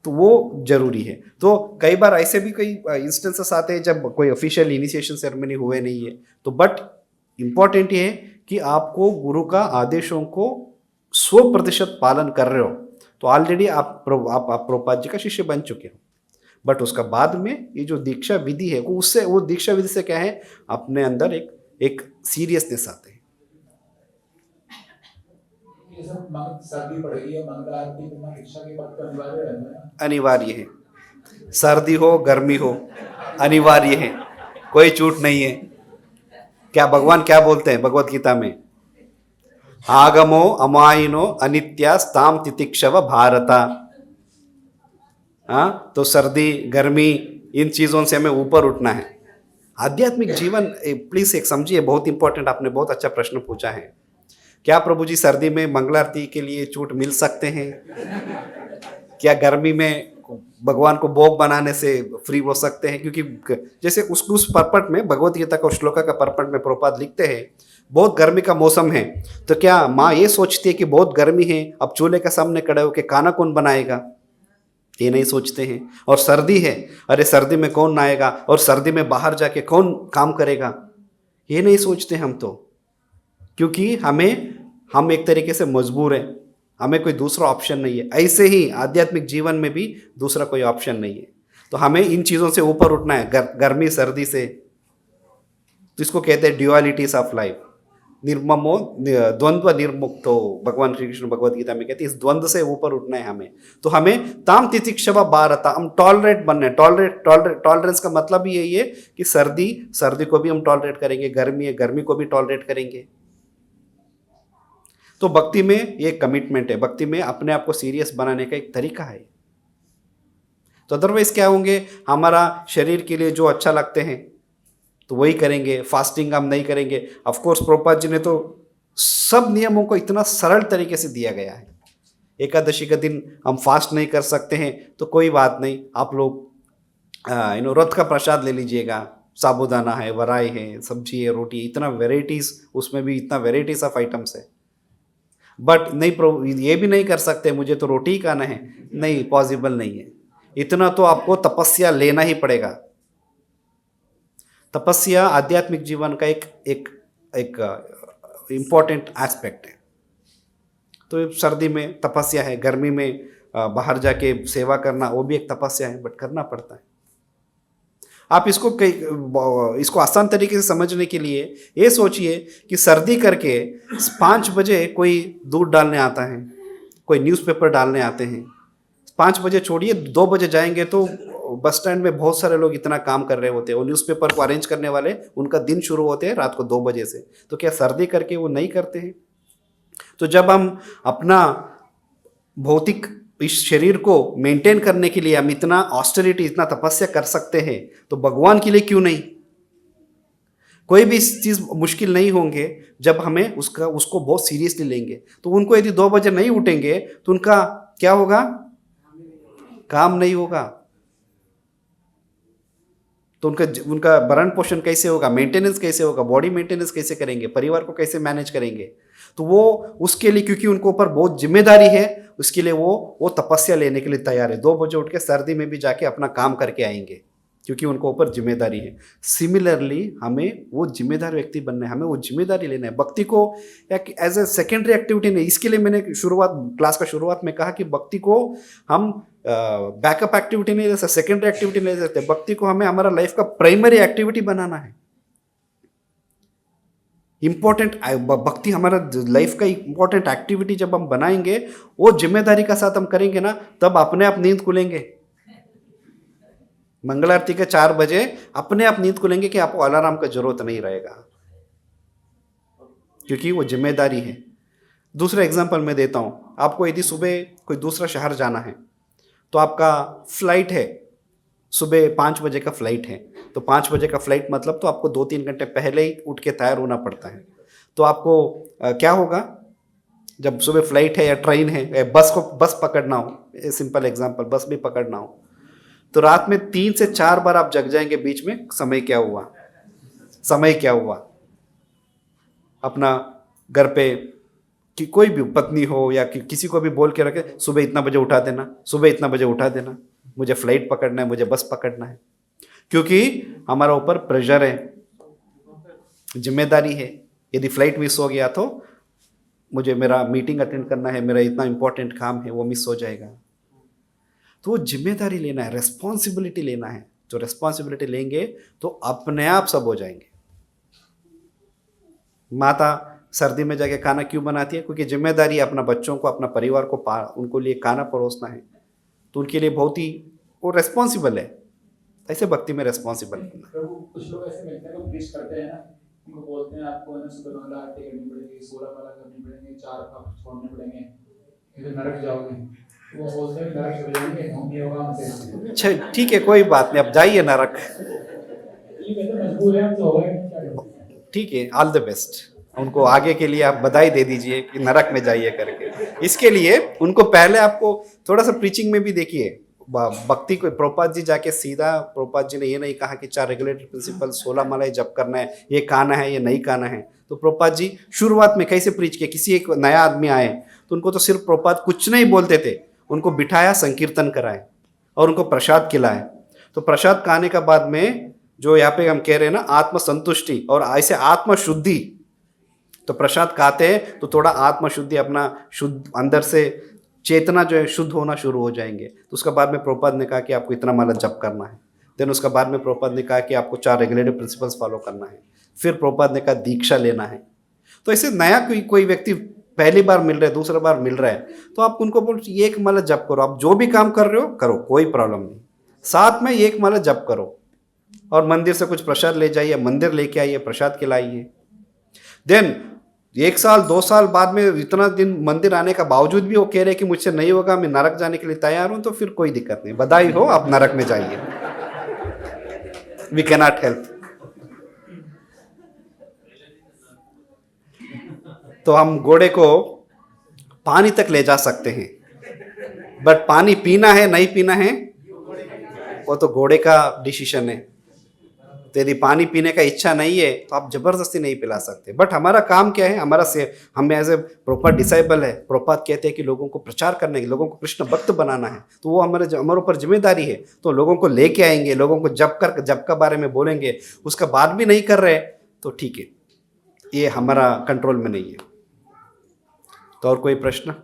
तो वो जरूरी है। तो कई बार ऐसे भी कई इंस्टेंसेस आते हैं जब कोई ऑफिशियल इनिशिएशन सेरेमनी हुए नहीं है, तो बट इम्पॉर्टेंट ये है कि आपको गुरु का आदेशों को 100% पालन कर रहे हो तो ऑलरेडी आप प्रभुपाद जी का शिष्य बन चुके हो। बट उसका बाद में ये जो दीक्षा विधि है वो दीक्षा विधि से क्या है, अपने अंदर एक सीरियसनेस आते हैं। ये सब सर्दी पड़ेगी या मंगला आरती करना दीक्षा के बाद तो अनिवार्य रहता है? अनिवार्य है, सर्दी हो गर्मी हो अनिवार्य है, कोई छूट नहीं है। क्या भगवान क्या बोलते हैं भगवत गीता में? आगमो अमायिनो अनित्यास्ताम तितिक्षव भारता। हाँ, तो सर्दी गर्मी इन चीज़ों से हमें ऊपर उठना है। आध्यात्मिक जीवन प्लीज एक समझिए, बहुत इंपॉर्टेंट, आपने बहुत अच्छा प्रश्न पूछा है। क्या प्रभु जी सर्दी में मंगलारती के लिए छूट मिल सकते हैं? क्या गर्मी में भगवान को भोग बनाने से फ्री हो सकते हैं, क्योंकि जैसे उस पर्पट में भगवत गीता का श्लोका का पर्पट में प्रभुपाद लिखते हैं बहुत गर्मी का मौसम है, तो क्या माँ ये सोचती है कि बहुत गर्मी है अब चूल्हे के सामने खड़े होकर खाना कौन बनाएगा? ये नहीं सोचते हैं। और सर्दी है, अरे सर्दी में कौन नहाएगा, और सर्दी में बाहर जाके कौन काम करेगा, ये नहीं सोचते हम तो, क्योंकि हम एक तरीके से मजबूर हैं, हमें कोई दूसरा ऑप्शन नहीं है। ऐसे ही आध्यात्मिक जीवन में भी दूसरा कोई ऑप्शन नहीं है। तो हमें इन चीज़ों से ऊपर उठना है, गर्मी सर्दी से। तो इसको कहते हैं ड्यूअलिटीज ऑफ लाइफ। निर्ममो द्वंद्व निर्मुक्तो, भगवान श्री कृष्ण भगवद गीता में कहते हैं इस द्वंद्व से ऊपर उठना है हमें। तो हमें ताम तितिक्षव भारत, हम टॉलरेट बनने, टॉलरेंस का मतलब ही यही है कि सर्दी को भी हम टॉलरेट करेंगे, गर्मी है गर्मी को भी टॉलरेट करेंगे। तो भक्ति में ये कमिटमेंट है, भक्ति में अपने आप को सीरियस बनाने का एक तरीका है। तो अदरवाइज क्या होंगे, हमारा शरीर के लिए जो अच्छा लगते हैं तो वही करेंगे, फास्टिंग हम नहीं करेंगे। ऑफ कोर्स प्रभुपाद जी ने तो सब नियमों को इतना सरल तरीके से दिया गया है। एकादशी का दिन हम फास्ट नहीं कर सकते हैं तो कोई बात नहीं, आप लोग रथ का प्रसाद ले लीजिएगा, साबूदाना है, वराई है, सब्जी है, रोटी, इतना वेराइटीज़, उसमें भी इतना वेराइटीज़ ऑफ आइटम्स है। बट नहीं प्रभु ये भी नहीं कर सकते, मुझे तो रोटी ही खाना है, नहीं, पॉसिबल नहीं है। इतना तो आपको तपस्या लेना ही पड़ेगा। तपस्या आध्यात्मिक जीवन का एक इम्पॉर्टेंट एस्पेक्ट है। तो सर्दी में तपस्या है, गर्मी में बाहर जाके सेवा करना वो भी एक तपस्या है, बट करना पड़ता है। आप इसको आसान तरीके से समझने के लिए ये सोचिए कि सर्दी करके 5 बजे कोई दूध डालने आता है, कोई न्यूज़पेपर डालने आते हैं। 5 बजे छोड़िए, 2 बजे जाएंगे तो बस स्टैंड में बहुत सारे लोग इतना काम कर रहे होते हैं। वो न्यूज़पेपर को अरेंज करने वाले, उनका दिन शुरू होते हैं रात को 2 बजे से। तो क्या सर्दी करके वो नहीं करते हैं? तो जब हम अपना भौतिक इस शरीर को मेंटेन करने के लिए हम इतना ऑस्टेरिटी, इतना तपस्या कर सकते हैं, तो भगवान के लिए क्यों नहीं? कोई भी चीज़ मुश्किल नहीं होंगे जब हमें उसको बहुत सीरियसली लेंगे। तो उनको यदि 2 बजे नहीं उठेंगे तो उनका क्या होगा? काम नहीं होगा। तो उनका भरण पोषण कैसे होगा, मेंटेनेंस कैसे होगा, बॉडी मेंटेनेंस कैसे करेंगे, परिवार को कैसे मैनेज करेंगे? तो वो उसके लिए, क्योंकि उनको ऊपर बहुत जिम्मेदारी है, उसके लिए वो तपस्या लेने के लिए तैयार है। 2 बजे उठ के सर्दी में भी जाके अपना काम करके आएंगे, क्योंकि उनको ऊपर जिम्मेदारी है। सिमिलरली हमें वो जिम्मेदार व्यक्ति बनना है, हमें वो जिम्मेदारी लेना है। भक्ति को एज ए सेकेंडरी एक्टिविटी नहीं, इसके लिए मैंने क्लास का शुरुआत में कहा कि भक्ति को हम बैकअप एक्टिविटी नहीं ले सकते, सेकेंडरी एक्टिविटी नहीं ले सकते। भक्ति को हमें हमारा लाइफ का प्राइमरी एक्टिविटी बनाना है। इम्पोर्टेंट भक्ति हमारा लाइफ का इम्पोर्टेंट एक्टिविटी जब हम बनाएंगे, वो जिम्मेदारी का साथ हम करेंगे ना, तब अपने आप नींद खुलेंगे। मंगल आरती के 4 बजे अपने आप नींद खुलेंगे कि आपको अलार्म का जरूरत नहीं रहेगा, क्योंकि वो जिम्मेदारी है। दूसरा एग्जांपल मैं देता हूँ आपको। यदि सुबह कोई दूसरा शहर जाना है तो आपका फ्लाइट है, सुबह 5 बजे का फ्लाइट है, तो 5 बजे का फ्लाइट मतलब तो आपको 2-3 घंटे पहले ही उठ के तैयार होना पड़ता है। तो आपको क्या होगा, जब सुबह फ्लाइट है या ट्रेन है या बस पकड़ना हो, सिंपल एग्जांपल, बस भी पकड़ना हो, तो रात में 3 से 4 बार आप जग जाएंगे बीच में, समय क्या हुआ। अपना घर पे कि कोई भी पत्नी हो या किसी को भी बोल के रखे, सुबह इतना बजे उठा देना, मुझे फ्लाइट पकड़ना है, मुझे बस पकड़ना है। क्योंकि हमारा ऊपर प्रेशर है, जिम्मेदारी है। यदि फ्लाइट मिस हो गया तो मुझे मेरा मीटिंग अटेंड करना है, मेरा इतना इंपॉर्टेंट काम है, वो मिस हो जाएगा। तो वो जिम्मेदारी लेना है, रेस्पॉन्सिबिलिटी लेना है। जो रेस्पॉन्सिबिलिटी लेंगे तो अपने आप सब हो जाएंगे। माता सर्दी में जाके खाना क्यों बनाती है? क्योंकि जिम्मेदारी अपना बच्चों को, अपना परिवार को उनको लिए खाना परोसना है, तो उनके लिए बहुत ही वो रेस्पॉन्सिबल है। ऐसे भक्ति में रेस्पॉन्सिबल है। प्रभु कुछ लोग ऐसे मिलते हैं, विश करते हैं ना, उनको बोलते हैं आपको है ना सुबह मंगला आरती करनी पड़ेगी, 16 माला करनी पड़ेंगे, 4 कप छोड़ने पड़ेंगे, फिर नरक जाओगे। वो बोलते हैं नरक चले जाएंगे, हम नहीं होगा हमसे। अच्छा ठीक है, कोई बात नहीं, अब जाइए नरक। ये तो मजबूर है, हम तो हो गए। ठीक है, ऑल द बेस्ट। उनको आगे के लिए आप बधाई दे दीजिए कि नरक में जाइए करके। इसके लिए उनको पहले आपको थोड़ा सा प्रीचिंग में भी देखिए, भक्ति को प्रभुपाद जी जाके सीधा प्रभुपाद जी ने ये नहीं कहा कि 4 रेगुलेटरी प्रिंसिपल 16 मालाएं जप करना है, ये खाना है, ये नहीं खाना है। तो प्रभुपाद जी शुरुआत में कैसे प्रीच किया, किसी एक नया आदमी आए तो उनको तो सिर्फ प्रभुपाद कुछ नहीं बोलते थे, उनको बिठाया, संकीर्तन कराए और उनको प्रसाद खिलाए। तो प्रसाद खाने का बाद में जो यहाँ पे हम कह रहे हैं ना आत्म संतुष्टि और ऐसे आत्म शुद्धि, तो प्रसाद खाते हैं तो थोड़ा आत्म शुद्धि, अपना शुद्ध अंदर से चेतना जो है शुद्ध होना शुरू हो जाएंगे। तो उसका बाद में प्रभुपाद ने कहा कि आपको इतना माला जप करना है। देन उसका बाद में प्रभुपाद ने कहा कि आपको 4 रेगुलेटरी प्रिंसिपल्स फॉलो करना है। फिर प्रभुपाद ने कहा दीक्षा लेना है। तो ऐसे नया कोई व्यक्ति पहली बार मिल रहा है, दूसरा बार मिल रहा है, तो आप उनको बोल एक माला जप करो, आप जो भी काम कर रहे हो करो, कोई प्रॉब्लम नहीं, साथ में एक माला जप करो और मंदिर से कुछ प्रसाद ले जाइए, मंदिर लेके आइए, प्रसाद खिलाइए। देन 1 साल 2 साल बाद में इतना दिन मंदिर आने का बावजूद भी वो कह रहे कि मुझसे नहीं होगा, मैं नरक जाने के लिए तैयार हूं, तो फिर कोई दिक्कत नहीं, बधाई हो, आप नरक में जाइए। We cannot help. तो हम घोड़े को पानी तक ले जा सकते हैं, बट पानी पीना है नहीं पीना है वो तो घोड़े का डिसीजन है। तो यदि पानी पीने का इच्छा नहीं है तो आप जबरदस्ती नहीं पिला सकते। बट हमारा काम क्या है, हमारा से हम एज ए प्रॉपर डिसाइबल है, प्रभुपाद कहते हैं कि लोगों को प्रचार करने की, लोगों को कृष्ण भक्त बनाना है, तो वो हमारे ऊपर जिम्मेदारी है। तो लोगों को लेके आएंगे, लोगों को जब का बारे में बोलेंगे, उसका बात भी नहीं कर रहे तो ठीक है, ये हमारा कंट्रोल में नहीं है। तो और कोई प्रश्न? 4:30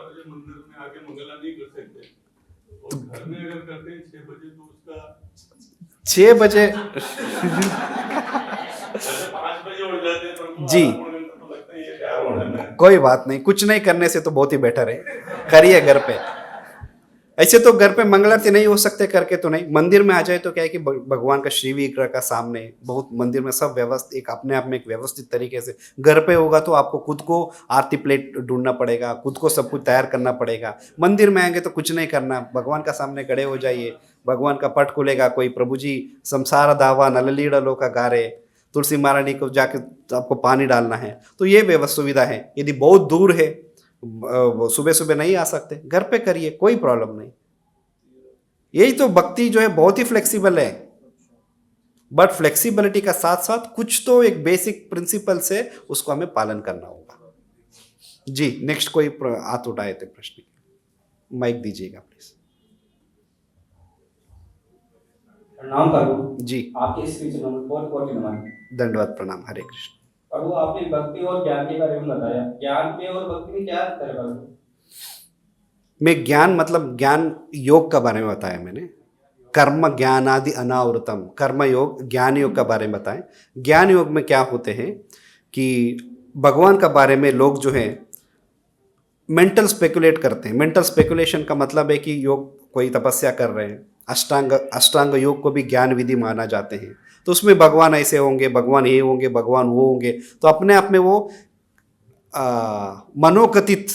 बजे मंदिर में आके मंगला नहीं कर सकते, तो घर में अगर करते हैं 6 बजे तो उसका 6 बजे 5 बजे उठ जाते हैं, पर जी तो लगता है ये क्या हो रहा है। कोई बात नहीं, कुछ नहीं करने से तो बहुत ही बेटर है, करिए घर पे। ऐसे तो घर पे मंगलारती नहीं हो सकते करके तो नहीं, मंदिर में आ जाए तो क्या है कि भगवान का श्री विग्रह का सामने बहुत मंदिर में सब व्यवस्थित, एक अपने आप में एक व्यवस्थित तरीके से। घर पे होगा तो आपको खुद को आरती प्लेट ढूंढना पड़ेगा, खुद को सब कुछ तैयार करना पड़ेगा। मंदिर में आएंगे तो कुछ नहीं करना, भगवान का सामने खड़े हो जाइए, भगवान का पट खुलेगा, कोई प्रभु जी संसार दावा नललीड़ा लो का गा रहे, तुलसी महारानी को जाके आपको पानी डालना है, तो ये व्यवस्था सुविधा है। यदि बहुत दूर है, सुबह सुबह नहीं आ सकते, घर पे करिए, कोई प्रॉब्लम नहीं। यही तो भक्ति जो है बहुत ही फ्लेक्सिबल है, बट फ्लेक्सिबिलिटी का साथ साथ कुछ तो एक बेसिक प्रिंसिपल से उसको हमें पालन करना होगा। जी नेक्स्ट कोई हाथ उठाए थे प्रश्न, माइक दीजिएगा प्लीज। प्रणाम प्रभु जी आपके स्पीच में बहुत बहुत धन्यवाद। दंडवत प्रणाम। हरे कृष्ण। प्रभु आपने भक्ति और ज्ञान के बारे में बताया, ज्ञान में और भक्ति में क्या अंतर है प्रभु? मैं ज्ञान मतलब ज्ञान योग का बारे में बताया मैंने, कर्म ज्ञानादि अनावृतम, कर्म योग ज्ञान योग का बारे में बताएं। ज्ञान योग में क्या होते हैं कि भगवान का बारे में लोग जो है मेंटल स्पेकुलेट करते हैं। मेंटल स्पेकुलेशन का मतलब है कि योग कोई तपस्या कर रहे हैं, अष्टांग योग को भी ज्ञान विधि माना जाते हैं, तो उसमें भगवान ऐसे होंगे, भगवान ये होंगे, भगवान वो होंगे, तो अपने आप में वो मनोकथित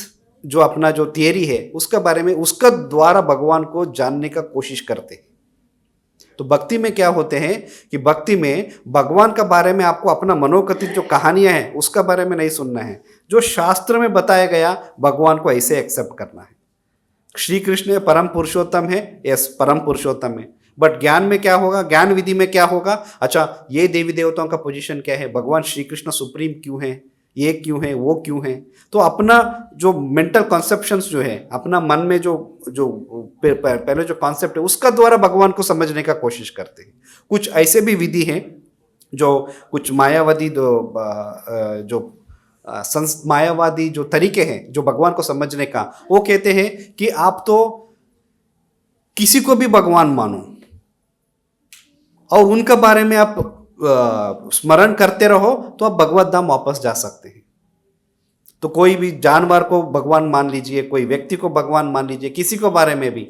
जो अपना जो थियरी है उसका बारे में, उसका द्वारा भगवान को जानने का कोशिश करते हैं। तो भक्ति में क्या होते हैं कि भक्ति में भगवान का बारे में आपको अपना मनोकथित जो कहानियां हैं उसका बारे में नहीं सुनना है, जो शास्त्र में बताया गया भगवान को ऐसे एक्सेप्ट करना है। श्री कृष्ण परम पुरुषोत्तम है, यस परम पुरुषोत्तम है, बट ज्ञान में क्या होगा, ज्ञान विधि में क्या होगा, अच्छा ये देवी देवताओं का पोजीशन क्या है, भगवान श्री कृष्ण सुप्रीम क्यों है, ये क्यों है, वो क्यों है। तो अपना जो मेंटल कॉन्सेप्शंस जो है, अपना मन में जो पहले जो कॉन्सेप्ट है उसका द्वारा भगवान को समझने का कोशिश करते हैं। कुछ ऐसे भी विधि हैं जो कुछ मायावादी मायावादी जो तरीके हैं जो भगवान को समझने का, वो कहते हैं कि आप तो किसी को भी भगवान मानो और उनके बारे में आप स्मरण करते रहो तो आप भगवत धाम वापस जा सकते हैं। तो कोई भी जानवर को भगवान मान लीजिए, कोई व्यक्ति को भगवान मान लीजिए, किसी को बारे में भी,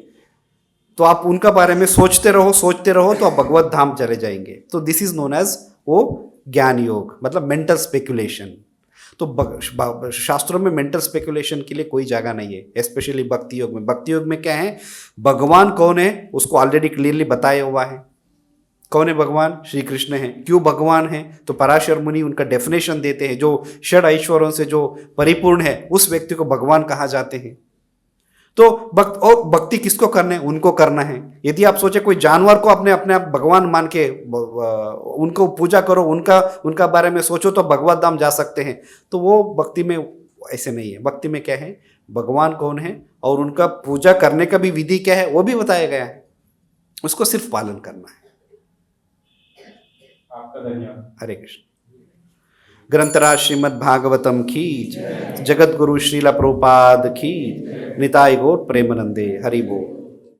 तो आप उनका बारे में सोचते रहो तो आप भगवत धाम चले जाएंगे। तो दिस इज नोन एज वो ज्ञान योग, मतलब मेंटल स्पेकुलेशन। तो शास्त्रों में मेंटल स्पेकुलेशन के लिए कोई जगह नहीं है, स्पेशली भक्ति योग में। भक्ति योग में क्या है, भगवान कौन है उसको ऑलरेडी क्लियरली बताया हुआ है। कौन है भगवान? श्री कृष्ण है। क्यों भगवान है? तो पराशर मुनि उनका डेफिनेशन देते हैं, जो षड ऐश्वर्यों से जो परिपूर्ण है उस व्यक्ति को भगवान कहा जाते हैं। तो भक्ति किसको करना है? उनको करना है। यदि आप सोचे कोई जानवर को अपने अपने आप भगवान मान के उनको पूजा करो, उनका बारे में सोचो तो भगवत धाम जा सकते हैं, तो वो भक्ति में ऐसे नहीं है। भक्ति में क्या है, भगवान कौन है और उनका पूजा करने का भी विधि क्या है वो भी बताया गया है, उसको सिर्फ पालन करना है। आपका धन्यवाद। हरे कृष्ण। ग्रंथराज श्रीमद् भागवतम की, जगत गुरु श्रीला प्रभुपाद की, निताय गौर प्रेमानंदे। हरि बोल।